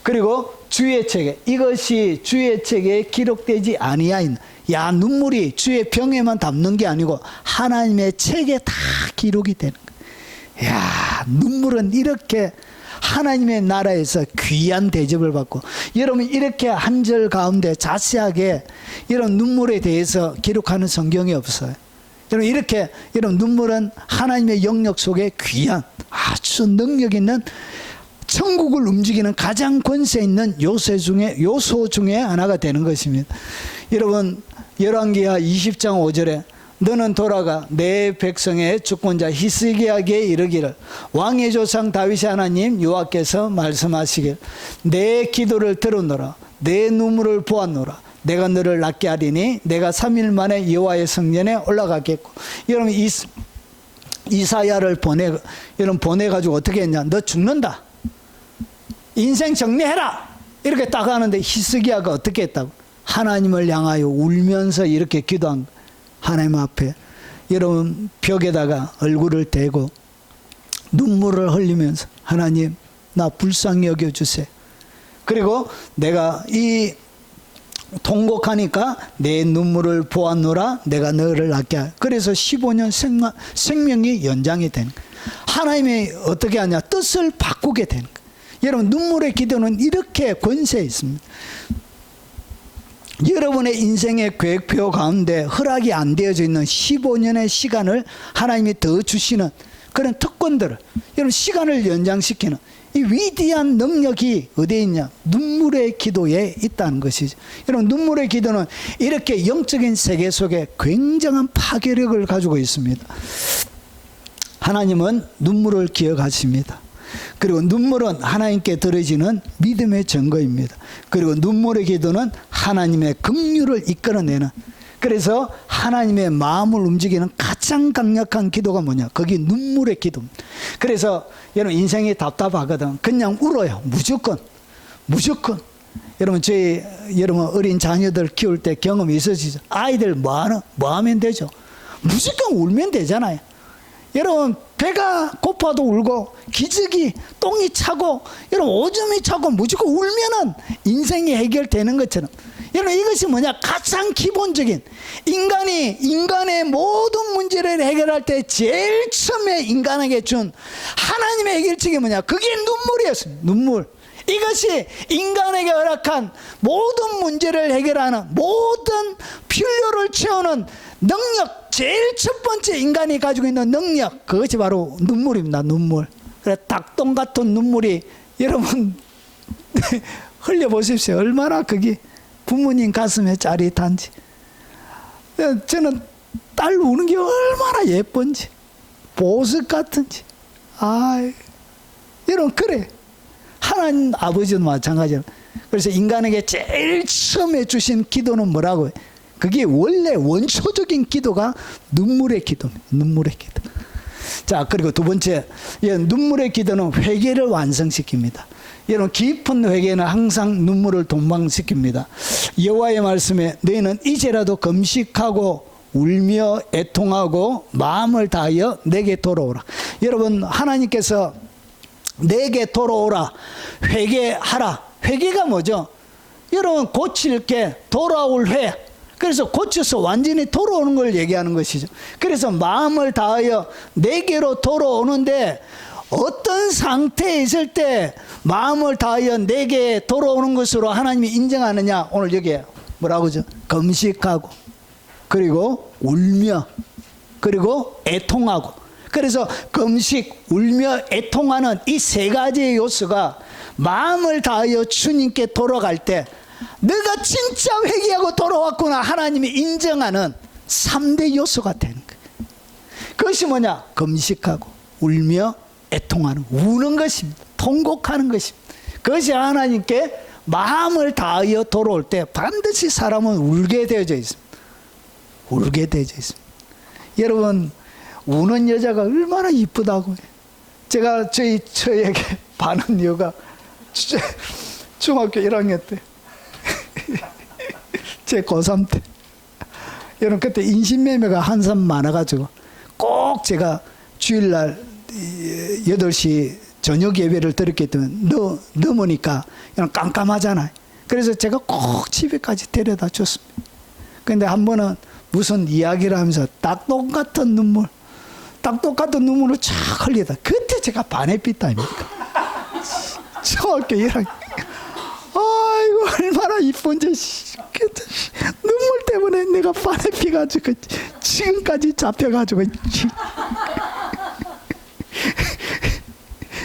그리고 주의 책에, 이것이 주의 책에 기록되지 아니하인, 야, 눈물이 주의 병에만 담는 게 아니고 하나님의 책에 다 기록이 되는 거예요. 야, 눈물은 이렇게 하나님의 나라에서 귀한 대접을 받고, 여러분 이렇게 한 절 가운데 자세하게 이런 눈물에 대해서 기록하는 성경이 없어요. 여러분 이렇게, 여러분 눈물은 하나님의 영역 속에 귀한 아주 능력 있는 천국을 움직이는 가장 권세 있는 요소 중에 하나가 되는 것입니다. 여러분 열왕기하 20장 5절에 너는 돌아가 내 백성의 주권자 히스기야에게 이르기를, 왕의 조상 다윗의 하나님 여호와께서 말씀하시길, 내 기도를 들었노라, 내 눈물을 보았노라, 내가 너를 낫게 하리니 내가 3일 만에 여호와의 성전에 올라가겠고. 여러분 이사야를 보내가지고 어떻게 했냐? 너 죽는다, 인생 정리해라, 이렇게 딱 하는데 히스기야가 어떻게 했다고? 하나님을 향하여 울면서 이렇게 기도한 거예요. 하나님 앞에 여러분 벽에다가 얼굴을 대고 눈물을 흘리면서 하나님 나 불쌍히 여겨주세요. 그리고 내가 이 통곡하니까 내 눈물을 보았노라, 내가 너를 낫게 하라. 그래서 15년 생명이 연장이 되는 거예요. 하나님이 어떻게 하냐? 뜻을 바꾸게 되는 거예요. 여러분 눈물의 기도는 이렇게 권세 있습니다. 여러분의 인생의 계획표 가운데 허락이 안 되어져 있는 15년의 시간을 하나님이 더 주시는 그런 특권들을, 여러분 시간을 연장시키는 이 위대한 능력이 어디에 있냐? 눈물의 기도에 있다는 것이죠. 여러분 눈물의 기도는 이렇게 영적인 세계 속에 굉장한 파괴력을 가지고 있습니다. 하나님은 눈물을 기억하십니다. 그리고 눈물은 하나님께 드려지는 믿음의 증거입니다. 그리고 눈물의 기도는 하나님의 긍휼을 이끌어내는, 그래서 하나님의 마음을 움직이는 가장 강력한 기도가 뭐냐? 그게 눈물의 기도입니다. 그래서 여러분 인생이 답답하거든 그냥 울어요. 무조건. 여러분 여러분 어린 자녀들 키울 때 경험이 있으시죠? 아이들 뭐 하면 되죠? 무조건 울면 되잖아요. 여러분 배가 고파도 울고, 기저귀 똥이 차고, 여러분 오줌이 차고 무조건 울면은 인생이 해결되는 것처럼, 여러분 이것이 뭐냐? 가장 기본적인 인간의 모든 문제를 해결할 때 제일 처음에 인간에게 준 하나님의 해결책이 뭐냐? 그게 눈물이었습니다. 눈물. 이것이 인간에게 허락한 모든 문제를 해결하는, 모든 필요를 채우는 능력, 제일 첫 번째 인간이 가지고 있는 능력, 그것이 바로 눈물입니다. 눈물. 그래, 닭똥 같은 눈물이 여러분 흘려보십시오. 얼마나 그게 부모님 가슴에 짜릿한지. 저는 딸 우는 게 얼마나 예쁜지, 보석 같은지. 여러분, 그래. 하나님 아버지도 마찬가지로. 그래서 인간에게 제일 처음에 주신 기도는 뭐라고요? 그게 원래 원초적인 기도가 눈물의 기도입니다. 눈물의 기도. 자, 그리고 두 번째, 눈물의 기도는 회개를 완성시킵니다. 여러분, 깊은 회개는 항상 눈물을 동방시킵니다. 여호와의 말씀에 너희는 이제라도 금식하고 울며 애통하고 마음을 다하여 내게 돌아오라. 여러분, 하나님께서 내게 돌아오라, 회개하라. 회개가 뭐죠? 여러분, 고칠 게 돌아올 회. 그래서 고쳐서 완전히 돌아오는 걸 얘기하는 것이죠. 그래서 마음을 다하여 내게로 돌아오는데, 어떤 상태에 있을 때 마음을 다하여 내게 돌아오는 것으로 하나님이 인정하느냐? 오늘 여기에 뭐라고 하죠? 금식하고, 그리고 울며, 그리고 애통하고. 그래서 금식, 울며, 애통하는 이 세 가지의 요소가 마음을 다하여 주님께 돌아갈 때 내가 진짜 회개하고 돌아왔구나 하나님이 인정하는 3대 요소가 되는 거예요. 그것이 뭐냐? 금식하고 울며 애통하는, 우는 것입니다. 통곡하는 것입니다. 그것이 하나님께 마음을 다하여 돌아올 때 반드시 사람은 울게 되어져 있습니다. 울게 되어져 있습니다. 여러분, 우는 여자가 얼마나 이쁘다고요. 제가 저에게 반한 여가 중학교 1학년 때 제 고3 때, 여러분, 그때 인신매매가 한참 많아가지고 꼭 제가 주일날 8시 저녁 예배를 드렸기 때문에 넘으니까 깜깜하잖아요. 그래서 제가 꼭 집에까지 데려다 줬습니다. 근데 한 번은 무슨 이야기를 하면서 닭똥 같은 눈물을 쫙 흘리다. 그때 제가 반해 삐다 아닙니까? 중학교 1학년. 아이고, 얼마나 이쁜지. 눈물 때문에 내가 반해 피가지고 지금까지 잡혀가지고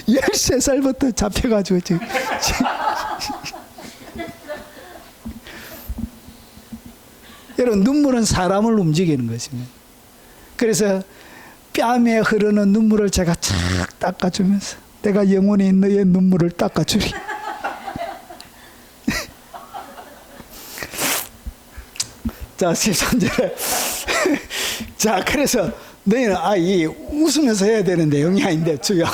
13살부터 잡혀가지고 지금. 여러분, 눈물은 사람을 움직이는 것입니다. 그래서 뺨에 흐르는 눈물을 제가 착 닦아주면서 내가 영원히 너의 눈물을 닦아주리. 자, 13절에 자, 그래서 너희는 이 웃으면서 해야 되는 내용이 아닌데 주여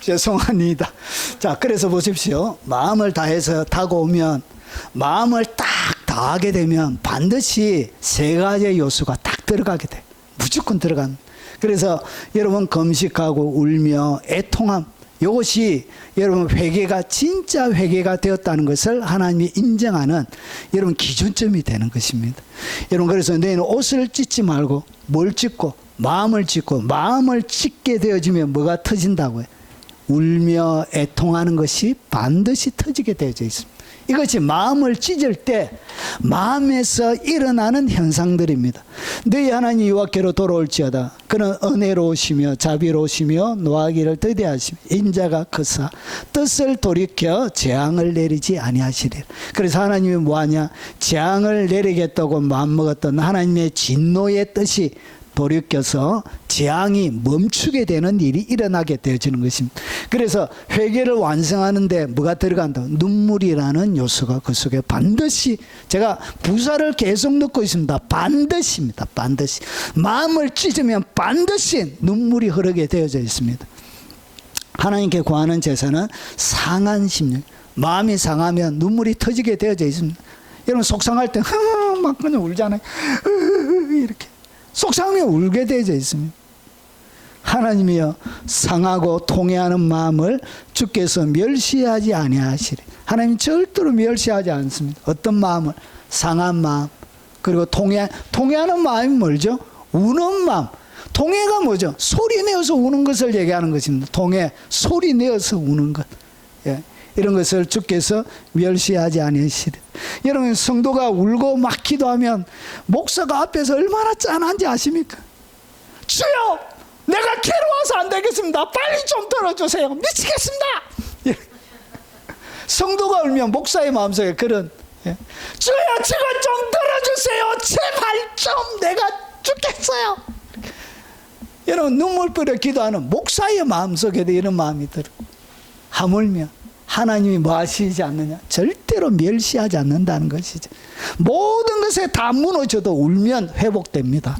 죄송합니다. 자, 그래서 보십시오. 마음을 다해서 다가오면, 마음을 딱 다하게 되면 반드시 세 가지의 요소가 딱 들어가게 돼. 무조건 들어간. 그래서 여러분, 금식하고 울며 애통함, 이것이 여러분 회개가 진짜 회개가 되었다는 것을 하나님이 인정하는 여러분 기준점이 되는 것입니다. 여러분, 그래서 너희는 옷을 찢지 말고 뭘 찢고? 마음을 찢고, 마음을 찢게 되어지면 뭐가 터진다고요? 울며 애통하는 것이 반드시 터지게 되어져 있습니다. 이것이 마음을 찢을 때 마음에서 일어나는 현상들입니다. 너희 하나님 여호와께로 돌아올지어다. 그는 은혜로우시며 자비로우시며 노하기를 더디하시며 인자가 크사 뜻을 돌이켜 재앙을 내리지 아니하시리라. 그래서 하나님이 뭐하냐? 재앙을 내리겠다고 마음먹었던 하나님의 진노의 뜻이 돌이켜서 재앙이 멈추게 되는 일이 일어나게 되어지는 것입니다. 그래서 회개를 완성하는데 뭐가 들어간다? 눈물이라는 요소가 그 속에 반드시, 제가 부사를 계속 넣고 있습니다. 반드시입니다. 반드시. 마음을 찢으면 반드시 눈물이 흐르게 되어져 있습니다. 하나님께 구하는 제사는 상한 심령. 마음이 상하면 눈물이 터지게 되어져 있습니다. 여러분, 속상할 때 막 그냥 울잖아요. 이렇게. 속상하면 울게 되어져 있습니다. 하나님이여, 상하고 통해하는 마음을 주께서 멸시하지 아니하시리. 하나님 절대로 멸시하지 않습니다. 어떤 마음을? 상한 마음. 그리고 통해하는 마음이 뭐죠? 우는 마음. 통해가 뭐죠? 소리 내어서 우는 것을 얘기하는 것입니다. 통해, 소리 내어서 우는 것. 예. 이런 것을 주께서 멸시하지 아니하시리. 여러분, 성도가 울고 막 기도하면 목사가 앞에서 얼마나 짠한지 아십니까? 주여, 내가 괴로워서 안 되겠습니다. 빨리 좀 들어주세요. 미치겠습니다. 예. 성도가 울면 목사의 마음속에 그런, 예. 주여, 지금 좀 들어주세요. 제발 좀, 내가 죽겠어요. 여러분, 눈물 뿌려 기도하는 목사의 마음속에도 이런 마음이 들어. 하물며 하나님이 뭐 하시지 않느냐? 절대로 멸시하지 않는다는 것이죠. 모든 것에 다 무너져도 울면 회복됩니다.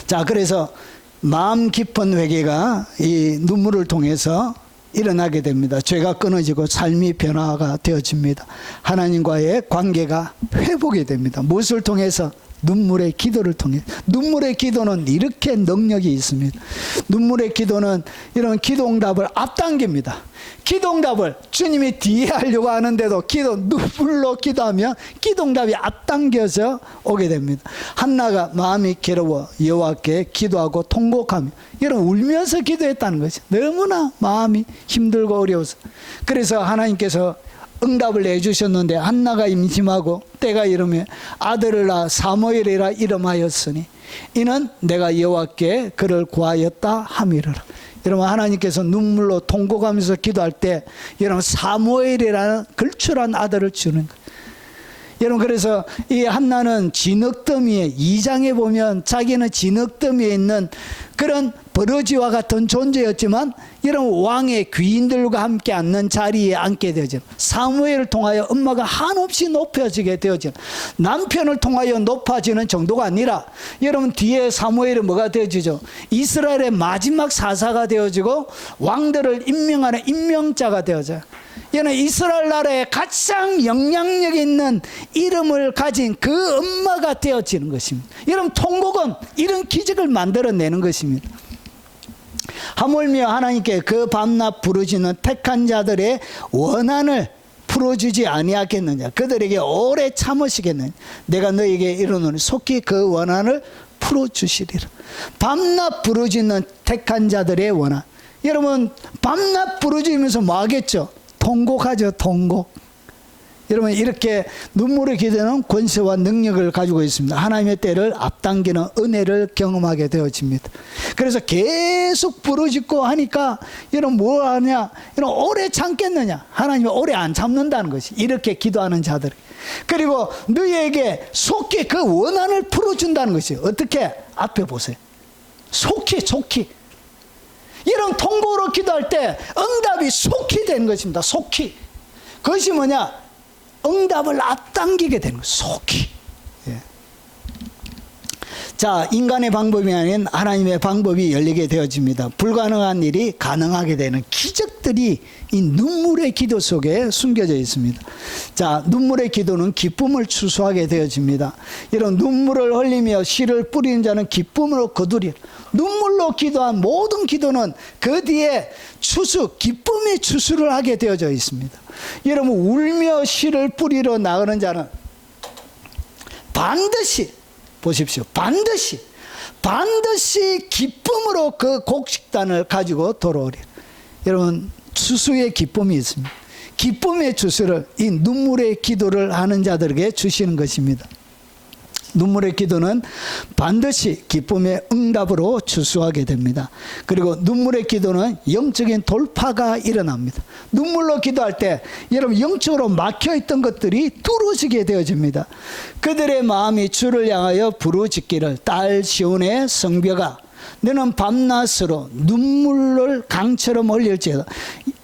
자, 그래서 마음 깊은 회개가 이 눈물을 통해서 일어나게 됩니다. 죄가 끊어지고 삶이 변화가 되어집니다. 하나님과의 관계가 회복이 됩니다. 무엇을 통해서? 눈물의 기도를 통해. 눈물의 기도는 이렇게 능력이 있습니다. 눈물의 기도는 이런 기도응답을 앞당깁니다. 기도응답을 주님이 뒤에 하려고 하는데도 눈물로 기도하면 기도응답이 앞당겨져 오게 됩니다. 한나가 마음이 괴로워 여호와께 기도하고 통곡하며, 여러분, 울면서 기도했다는 것이 너무나 마음이 힘들고 어려워서. 그래서 하나님께서 응답을 내주셨는데, 한나가 임신하고 때가 이르며 아들을 낳아 사무엘이라 이름하였으니 이는 내가 여호와께 그를 구하였다 함이라. 여러분, 하나님께서 눈물로 통곡하면서 기도할 때 여러분 사무엘이라는 걸출한 아들을 주는 거예요. 여러분, 그래서 이 한나는 진흙더미에, 2장에 보면 자기는 진흙더미에 있는 그런 버러지와 같은 존재였지만 여러분 왕의 귀인들과 함께 앉는 자리에 앉게 되죠. 사무엘을 통하여 엄마가 한없이 높여지게 되어져. 남편을 통하여 높아지는 정도가 아니라 여러분 뒤에 사무엘은 뭐가 되어지죠? 이스라엘의 마지막 사사가 되어지고 왕들을 임명하는 임명자가 되어져요. 여러분, 이스라엘 나라에 가장 영향력 있는 이름을 가진 그 엄마가 되어지는 것입니다. 여러분, 통곡은 이런 기적을 만들어내는 것입니다. 하물며 하나님께 그 밤낮 부르짖는 택한 자들의 원한을 풀어주지 아니하겠느냐? 그들에게 오래 참으시겠느냐? 내가 너에게 이르노니 속히 그 원한을 풀어주시리라. 밤낮 부르짖는 택한 자들의 원한. 여러분, 밤낮 부르짖으면서 뭐 하겠죠? 통곡하죠, 통곡. 여러분, 이렇게 눈물의 기도는 권세와 능력을 가지고 있습니다. 하나님의 때를 앞당기는 은혜를 경험하게 되어집니다. 그래서 계속 부르짖고 하니까 여러분 뭐 하냐? 여러분 오래 참겠느냐? 하나님이 오래 안 참는다는 것이 이렇게 기도하는 자들. 그리고 너희에게 속히 그 원한을 풀어준다는 것이 어떻게? 앞에 보세요. 속히. 이런 통곡으로 기도할 때 응답이 속히 되는 것입니다. 속히. 그것이 뭐냐? 응답을 앞당기게 되는 거예요. 속히. 예. 자, 인간의 방법이 아닌 하나님의 방법이 열리게 되어집니다. 불가능한 일이 가능하게 되는 기적들이 이 눈물의 기도 속에 숨겨져 있습니다. 자, 눈물의 기도는 기쁨을 추수하게 되어집니다. 이런 눈물을 흘리며 씨를 뿌리는 자는 기쁨으로 거두리라. 눈물로 기도한 모든 기도는 그 뒤에 기쁨의 추수를 하게 되어져 있습니다. 여러분, 울며 씨를 뿌리러 나가는 자는 반드시, 보십시오, 반드시 기쁨으로 그 곡식단을 가지고 돌아오리라. 여러분, 추수의 기쁨이 있습니다. 기쁨의 추수를 이 눈물의 기도를 하는 자들에게 주시는 것입니다. 눈물의 기도는 반드시 기쁨의 응답으로 추수하게 됩니다. 그리고 눈물의 기도는 영적인 돌파가 일어납니다. 눈물로 기도할 때 여러분 영적으로 막혀있던 것들이 뚫어지게 되어집니다. 그들의 마음이 주를 향하여 부르짖기를 딸 시온의 성벽아 너는 밤낮으로 눈물을 강처럼 흘릴지어다.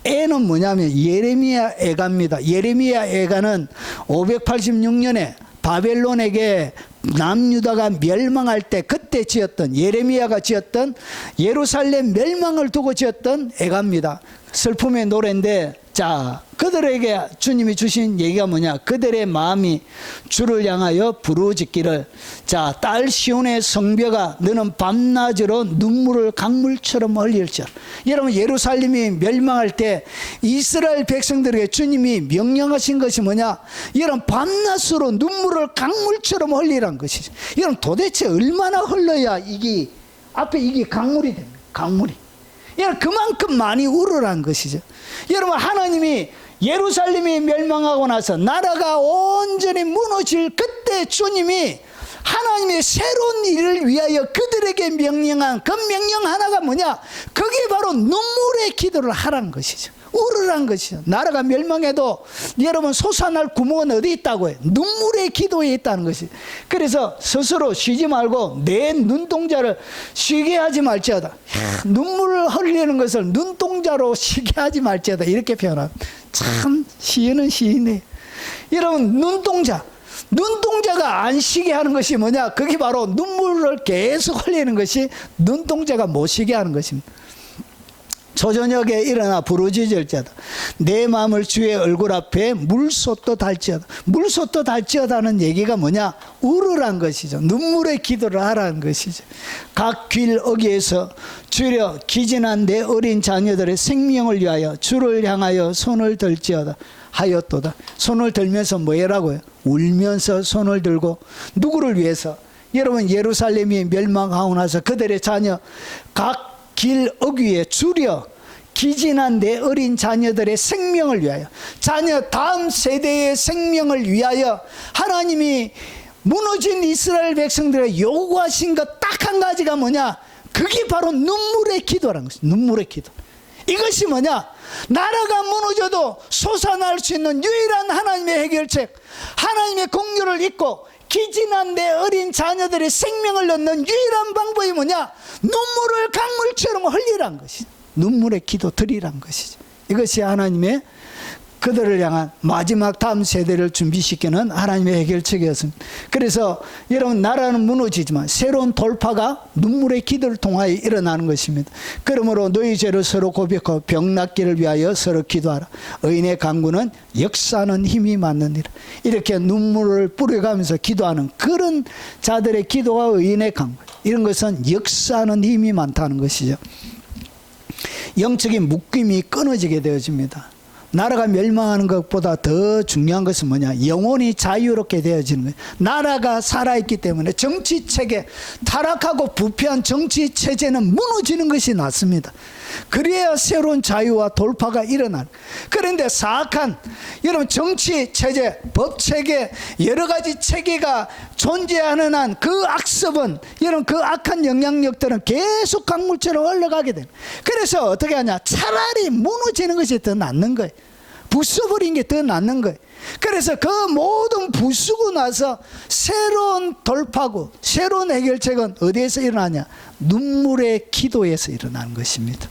애는 뭐냐면 예레미야 애가입니다. 예레미야 애가는 586년에 바벨론에게 남유다가 멸망할 때 그때 지었던, 예레미야가 지었던 예루살렘 멸망을 두고 지었던 애가입니다. 슬픔의 노래인데, 자, 그들에게 주님이 주신 얘기가 뭐냐? 그들의 마음이 주를 향하여 부르짖기를, 자, 딸 시온의 성벽아 너는 밤낮으로 눈물을 강물처럼 흘릴지어다. 여러분, 예루살렘이 멸망할 때 이스라엘 백성들에게 주님이 명령하신 것이 뭐냐? 여러분, 밤낮으로 눈물을 강물처럼 흘리라는 것이죠. 여러분, 도대체 얼마나 흘러야 앞에 이게 강물이 됩니다. 강물이. 그만큼 많이 우러난 것이죠. 여러분, 하나님이 예루살렘이 멸망하고 나서 나라가 온전히 무너질 그때 주님이 하나님의 새로운 일을 위하여 그들에게 명령한 그 명령 하나가 뭐냐? 그게 바로 눈물의 기도를 하라는 것이죠. 우르란 것이죠. 나라가 멸망해도 여러분 솟아날 구멍은 어디 있다고 해요? 눈물의 기도에 있다는 것이. 그래서 스스로 쉬지 말고 내 눈동자를 쉬게 하지 말지어다. 눈물을 흘리는 것을 눈동자로 쉬게 하지 말지어다, 이렇게 표현합니다. 참 시인은 시인이에요. 여러분, 눈동자가 안 쉬게 하는 것이 뭐냐? 그게 바로 눈물을 계속 흘리는 것이 눈동자가 못 쉬게 하는 것입니다. 초저녁에 일어나 부르짖을지어다. 내 마음을 주의 얼굴 앞에 물솥도 달지어다. 물솥도 달지어다는 얘기가 뭐냐? 우르란 것이죠. 눈물의 기도를 하라는 것이죠. 각 길 어귀에서 주려 기진한 내 어린 자녀들의 생명을 위하여 주를 향하여 손을 들지어다 하였도다. 손을 들면서 뭐라고요? 울면서 손을 들고 누구를 위해서? 여러분, 예루살렘이 멸망하고 나서 그들의 자녀 각 길 어귀에 주려 기진한 내 어린 자녀들의 생명을 위하여, 자녀 다음 세대의 생명을 위하여 하나님이 무너진 이스라엘 백성들의 요구하신 것 딱 한 가지가 뭐냐? 그게 바로 눈물의 기도라는 것입니다. 눈물의 기도. 이것이 뭐냐? 나라가 무너져도 솟아날 수 있는 유일한 하나님의 해결책, 하나님의 공유를 잊고 기진한 내 어린 자녀들의 생명을 넣는 유일한 방법이 뭐냐? 눈물을 강물처럼 흘리란 것이죠. 눈물의 기도 드리란 것이죠. 이것이 하나님의 그들을 향한 마지막 다음 세대를 준비시키는 하나님의 해결책이었습니다. 그래서 여러분, 나라는 무너지지만 새로운 돌파가 눈물의 기도를 통하여 일어나는 것입니다. 그러므로 너희 죄를 서로 고백하고 병 낫기를 위하여 서로 기도하라. 의인의 간구는 역사하는 힘이 많느니라. 이렇게 눈물을 뿌려가면서 기도하는 그런 자들의 기도가 의인의 간구, 이런 것은 역사하는 힘이 많다는 것이죠. 영적인 묶임이 끊어지게 되어집니다. 나라가 멸망하는 것보다 더 중요한 것은 뭐냐? 영혼이 자유롭게 되어지는 거예요. 나라가 살아있기 때문에 정치체계, 타락하고 부패한 정치체제는 무너지는 것이 낫습니다. 그래야 새로운 자유와 돌파가 일어나는. 그런데 사악한 여러분 정치체제, 법체계, 여러 가지 체계가 존재하는 한 그 악습은, 여러분 그 악한 영향력들은 계속 강물처럼 흘러가게 돼요. 그래서 어떻게 하냐? 차라리 무너지는 것이 더 낫는 거예요. 부숴버린 게 더 낫는 거예요. 그래서 그 모든 부수고 나서 새로운 돌파구, 새로운 해결책은 어디에서 일어나냐? 눈물의 기도에서 일어나는 것입니다.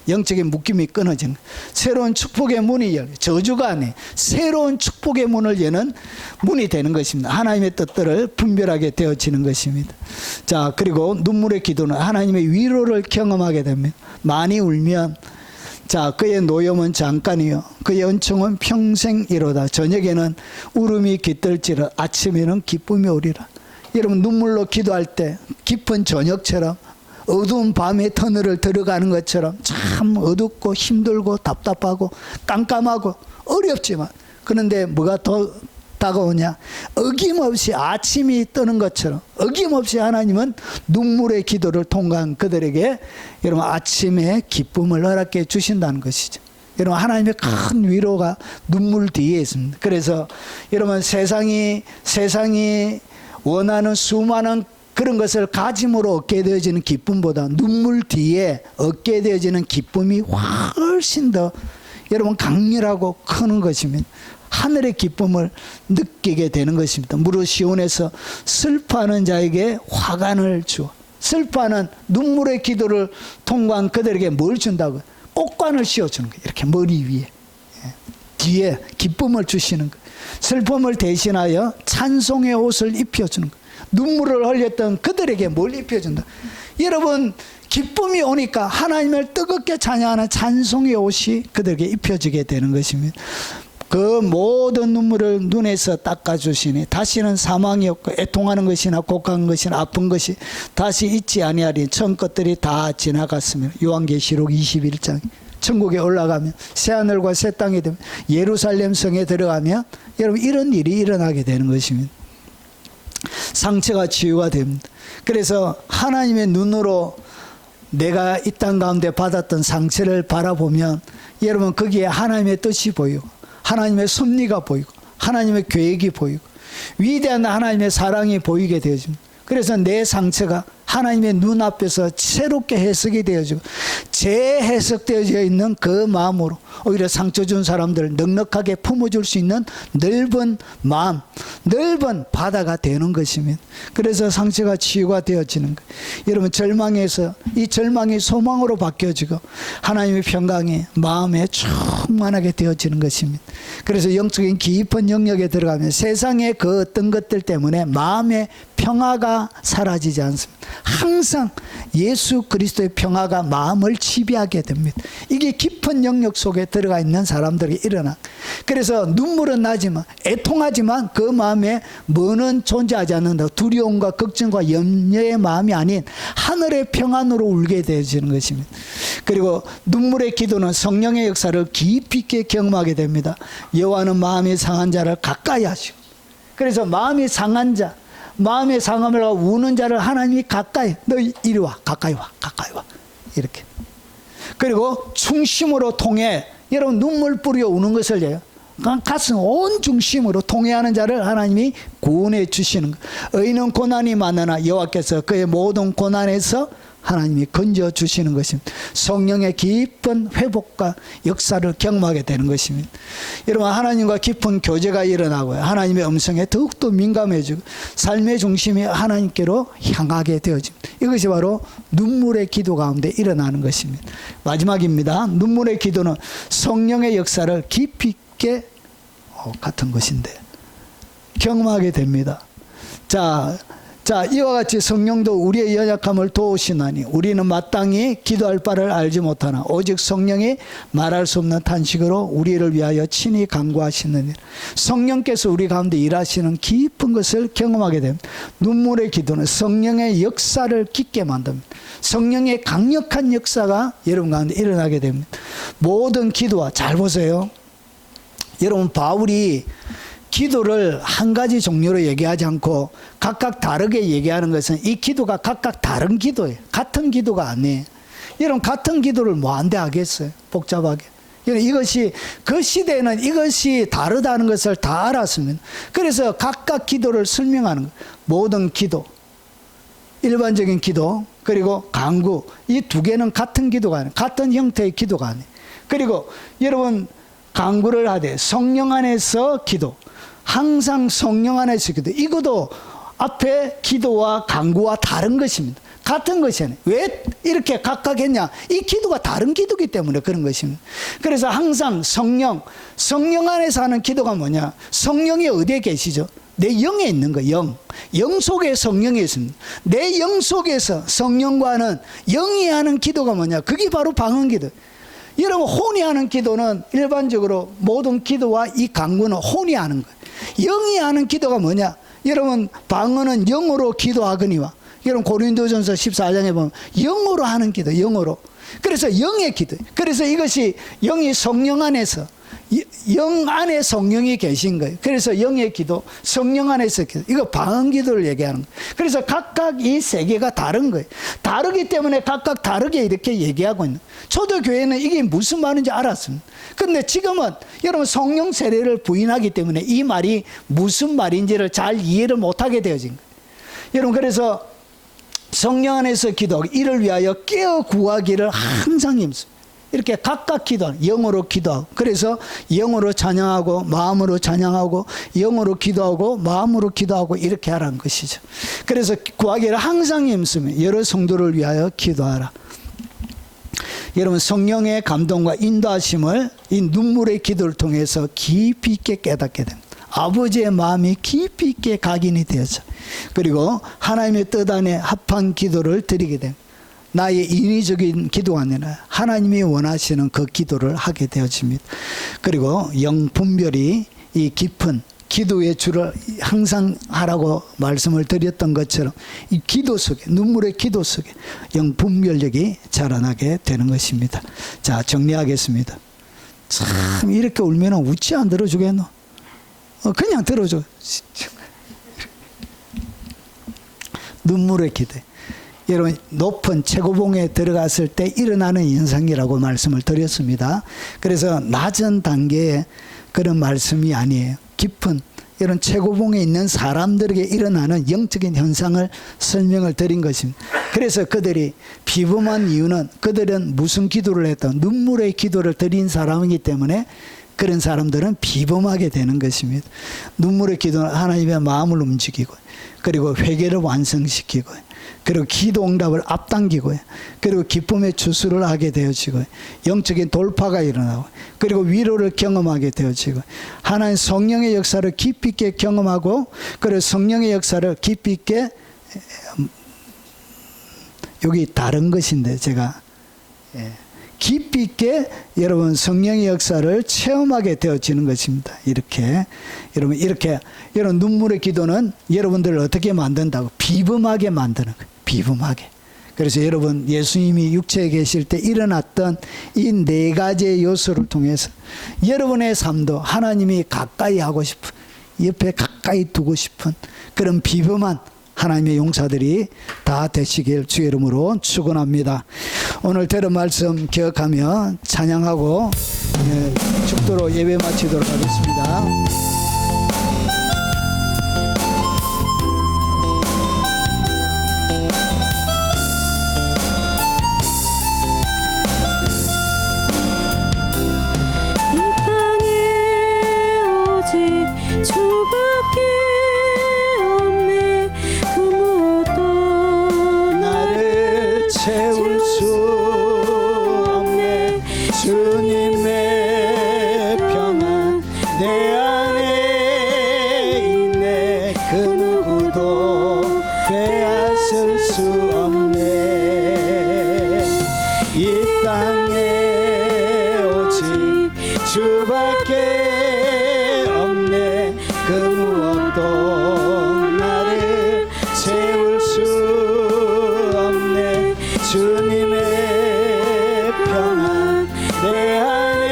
영적인 묶임이 끊어지는, 새로운 축복의 문이 열려, 저주가 아닌 새로운 축복의 문을 여는 문이 되는 것입니다. 하나님의 뜻들을 분별하게 되어지는 것입니다. 자, 그리고 눈물의 기도는 하나님의 위로를 경험하게 됩니다. 많이 울면, 자, 그의 노염은 잠깐이요 그의 은총은 평생이로다. 저녁에는 울음이 깃들지라 아침에는 기쁨이 오리라. 여러분, 눈물로 기도할 때 깊은 저녁처럼, 어두운 밤의 터널을 들어가는 것처럼 참 어둡고 힘들고 답답하고 깜깜하고 어렵지만, 그런데 뭐가 더 다가오냐? 어김없이 아침이 뜨는 것처럼 어김없이 하나님은 눈물의 기도를 통과한 그들에게 여러분 아침에 기쁨을 허락해 주신다는 것이죠. 여러분, 하나님의 큰 위로가 눈물 뒤에 있습니다. 그래서 여러분, 세상이 원하는 수많은 그런 것을 가짐으로 얻게 되어지는 기쁨보다 눈물 뒤에 얻게 되어지는 기쁨이 훨씬 더 여러분 강렬하고 큰 것입니다. 하늘의 기쁨을 느끼게 되는 것입니다. 무릇 시온에서 슬퍼하는 자에게 화관을 주어, 슬퍼하는 눈물의 기도를 통과한 그들에게 뭘 준다고요? 꽃관을 씌워주는 거예요. 이렇게 머리 위에, 뒤에 기쁨을 주시는 거예요. 슬픔을 대신하여 찬송의 옷을 입혀주는 거예요. 눈물을 흘렸던 그들에게 뭘 입혀준다? 여러분, 기쁨이 오니까 하나님을 뜨겁게 찬양하는 찬송의 옷이 그들에게 입혀지게 되는 것입니다. 그 모든 눈물을 눈에서 닦아주시니 다시는 사망이 없고 애통하는 것이나 곡한 것이나 아픈 것이 다시 있지 아니하리. 전 것들이 다 지나갔으며. 요한계시록 21장. 천국에 올라가면, 새하늘과 새 땅이 되면, 예루살렘 성에 들어가면 여러분 이런 일이 일어나게 되는 것입니다. 상처가 치유가 됩니다. 그래서 하나님의 눈으로 내가 이 땅 가운데 받았던 상처를 바라보면 여러분 거기에 하나님의 뜻이 보이고 하나님의 섭리가 보이고 하나님의 계획이 보이고 위대한 하나님의 사랑이 보이게 되어집니다. 그래서 내 상처가 하나님의 눈앞에서 새롭게 해석이 되어지고 재해석되어져 있는 그 마음으로 오히려 상처 준 사람들을 넉넉하게 품어줄 수 있는 넓은 마음, 넓은 바다가 되는 것입니다. 그래서 상처가 치유가 되어지는 거예요. 여러분 절망에서 이 절망이 소망으로 바뀌어지고 하나님의 평강이 마음에 충만하게 되어지는 것입니다. 그래서 영적인 깊은 영역에 들어가면 세상의 그 어떤 것들 때문에 마음의 평화가 사라지지 않습니다. 항상 예수 그리스도의 평화가 마음을 지배하게 됩니다. 이게 깊은 영역 속에 들어가 있는 사람들이 일어나. 그래서 눈물은 나지만 애통하지만 그 마음에 뭐는 존재하지 않는다. 두려움과 걱정과 염려의 마음이 아닌 하늘의 평안으로 울게 되어지는 것입니다. 그리고 눈물의 기도는 성령의 역사를 깊이 있게 경험하게 됩니다. 여호와는 마음이 상한 자를 가까이 하시고, 그래서 마음이 상한 자, 마음의 상함을 하고 우는 자를 하나님이 가까이, 너 이리 와, 가까이 와, 가까이 와, 이렇게. 그리고 중심으로 통해, 여러분 눈물 뿌려 우는 것을 해요. 가슴 온 중심으로 통해하는 자를 하나님이 구원해 주시는 것. 의인은 고난이 많으나 여호와께서 그의 모든 고난에서 하나님이 건져 주시는 것입니다. 성령의 깊은 회복과 역사를 경험하게 되는 것입니다. 여러분 하나님과 깊은 교제가 일어나고요. 하나님의 음성에 더욱더 민감해지고 삶의 중심이 하나님께로 향하게 되어집니다. 이것이 바로 눈물의 기도 가운데 일어나는 것입니다. 마지막입니다. 눈물의 기도는 성령의 역사를 깊이 있게 같은 것인데 경험하게 됩니다. 자, 이와 같이 성령도 우리의 연약함을 도우시나니 우리는 마땅히 기도할 바를 알지 못하나 오직 성령이 말할 수 없는 탄식으로 우리를 위하여 친히 간구하시느니라. 성령께서 우리 가운데 일하시는 깊은 것을 경험하게 됩니다. 눈물의 기도는 성령의 역사를 깊게 만듭니다. 성령의 강력한 역사가 여러분 가운데 일어나게 됩니다. 모든 기도와, 잘 보세요. 여러분 바울이 기도를 한 가지 종류로 얘기하지 않고 각각 다르게 얘기하는 것은 이 기도가 각각 다른 기도예요. 같은 기도가 아니에요. 여러분 같은 기도를 뭐한데 하겠어요? 복잡하게. 이것이 그 시대에는 이것이 다르다는 것을 다 알았습니다. 그래서 각각 기도를 설명하는 거예요. 모든 기도, 일반적인 기도, 그리고 간구, 이 두 개는 같은 기도가 아니에요. 같은 형태의 기도가 아니에요. 그리고 여러분 간구를 하되 성령 안에서 기도, 항상 성령 안에서 기도, 이것도 앞에 기도와 간구와 다른 것입니다. 같은 것이 아니에요. 왜 이렇게 각각 했냐? 이 기도가 다른 기도이기 때문에 그런 것입니다. 그래서 항상 성령 안에서 하는 기도가 뭐냐? 성령이 어디에 계시죠? 내 영에 있는 거예요. 영 속에 성령이 있습니다. 내 영 속에서 성령과 하는 영이 하는 기도가 뭐냐? 그게 바로 방언기도. 여러분 혼이 하는 기도는 일반적으로 모든 기도와 이 간구는 혼이 하는 거예요. 영이 하는 기도가 뭐냐? 여러분 방언은 영으로 기도하거니와, 여러분 고린도전서 14장에 보면 영으로 하는 기도, 영으로. 그래서 영의 기도. 그래서 이것이 영이 성령 안에서, 영 안에 성령이 계신 거예요. 그래서 영의 기도, 성령 안에서 기도, 이거 방언 기도를 얘기하는 거예요. 그래서 각각 이 세 개가 다른 거예요. 다르기 때문에 각각 다르게 이렇게 얘기하고 있는 거예요. 초대교회는 이게 무슨 말인지 알았습니다. 근데 지금은 여러분 성령 세례를 부인하기 때문에 이 말이 무슨 말인지를 잘 이해를 못하게 되어진 거예요. 여러분 그래서 성령 안에서 기도하고 이를 위하여 깨어 구하기를 항상 힘씁니다. 이렇게 각각 기도하는, 영어로 기도하고, 그래서 영어로 찬양하고 마음으로 찬양하고 영어로 기도하고 마음으로 기도하고 이렇게 하라는 것이죠. 그래서 구하기를 항상 힘쓰며 여러 성도를 위하여 기도하라. 여러분 성령의 감동과 인도하심을 이 눈물의 기도를 통해서 깊이 있게 깨닫게 됩니다. 아버지의 마음이 깊이 있게 각인이 되어져, 그리고 하나님의 뜻 안에 합한 기도를 드리게 됩니다. 나의 인위적인 기도가 아니라 하나님이 원하시는 그 기도를 하게 되어집니다. 그리고 영분별이 이 깊은 기도의 줄을 항상 하라고 말씀을 드렸던 것처럼 이 기도 속에, 눈물의 기도 속에 영분별력이 자라나게 되는 것입니다. 자, 정리하겠습니다. 참 이렇게 울면 웃지 안 들어주겠노? 그냥 들어줘. 눈물의 기도. 여러분 높은 최고봉에 들어갔을 때 일어나는 현상이라고 말씀을 드렸습니다. 그래서 낮은 단계의 그런 말씀이 아니에요. 깊은 이런 최고봉에 있는 사람들에게 일어나는 영적인 현상을 설명을 드린 것입니다. 그래서 그들이 비범한 이유는 그들은 무슨 기도를 했다? 눈물의 기도를 드린 사람이기 때문에 그런 사람들은 비범하게 되는 것입니다. 눈물의 기도는 하나님의 마음을 움직이고, 그리고 회개를 완성시키고, 그리고 기도 응답을 앞당기고, 그리고 기쁨의 주수를 하게 되어지고, 영적인 돌파가 일어나고, 그리고 위로를 경험하게 되어지고, 하나님 성령의 역사를 깊이 있게 경험하고, 그리고 성령의 역사를 깊이 있게, 여기 다른 것인데 제가 깊이 있게 여러분 성령의 역사를 체험하게 되어지는 것입니다. 이렇게 여러분 눈물의 기도는 여러분들을 어떻게 만든다고? 비범하게 만드는 거예요. 비범하게. 그래서 여러분 예수님이 육체에 계실 때 일어났던 이 네 가지의 요소를 통해서 여러분의 삶도 하나님이 가까이 하고 싶은, 옆에 가까이 두고 싶은 그런 비범한 하나님의 용사들이 다 되시길 주의 이름으로 축원합니다. 오늘 들은 말씀 기억하며 찬양하고 축도로 예배 마치도록 하겠습니다. 이 땅에 오직 주밖에 없네. 그 무엇도 나를 채울 수 없네. 주님의 평안 내 안에 있네. 그 누구도 빼앗을 수 없네. 이 땅에 오직 주밖에 없네. 그 무엇도 나를 채울 수 없네. 주님의 평안 내 안에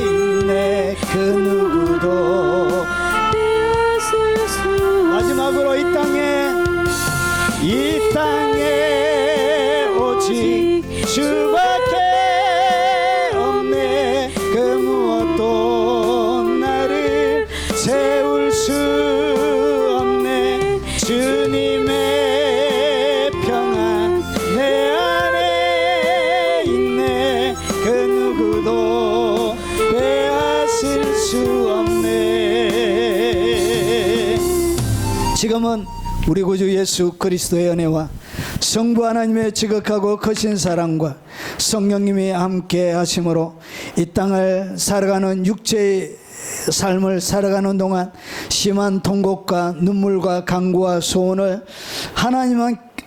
있네. 그 누구도 빼앗을 수 마지막으로 이 땅에 오직 주밖에 없네. 그 무엇도 나를 채울 수 없네. 주님의 평안 내 안에 있네. 그 누구도 빼앗을 수 없네. 지금은 우리 구주 예수 그리스도의 은혜와 성부 하나님의 지극하고 크신 사랑과 성령님이 함께 하심으로 이 땅을 살아가는 육체의 삶을 살아가는 동안 심한 통곡과 눈물과 간구와 소원을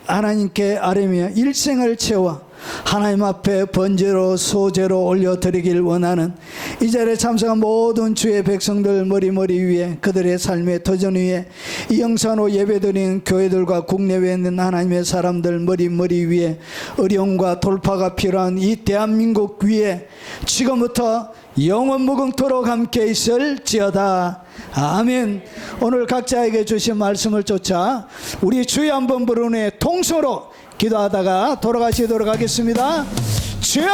하나님께 아뢰며 일생을 채워 하나님 앞에 번제로 소제로 올려드리길 원하는 이 자리에 참석한 모든 주의 백성들 머리 위에, 그들의 삶의 터전 위에, 이 영상으로 예배드리는 교회들과 국내외에 있는 하나님의 사람들 머리 위에 어려움과 돌파가 필요한 이 대한민국 위에 지금부터 영원 무궁토록 함께 있을지어다. 아멘. 오늘 각자에게 주신 말씀을 쫓아 우리 주여 한번 부르는 통성으로 기도하다가 돌아가시도록 하겠습니다. 주여!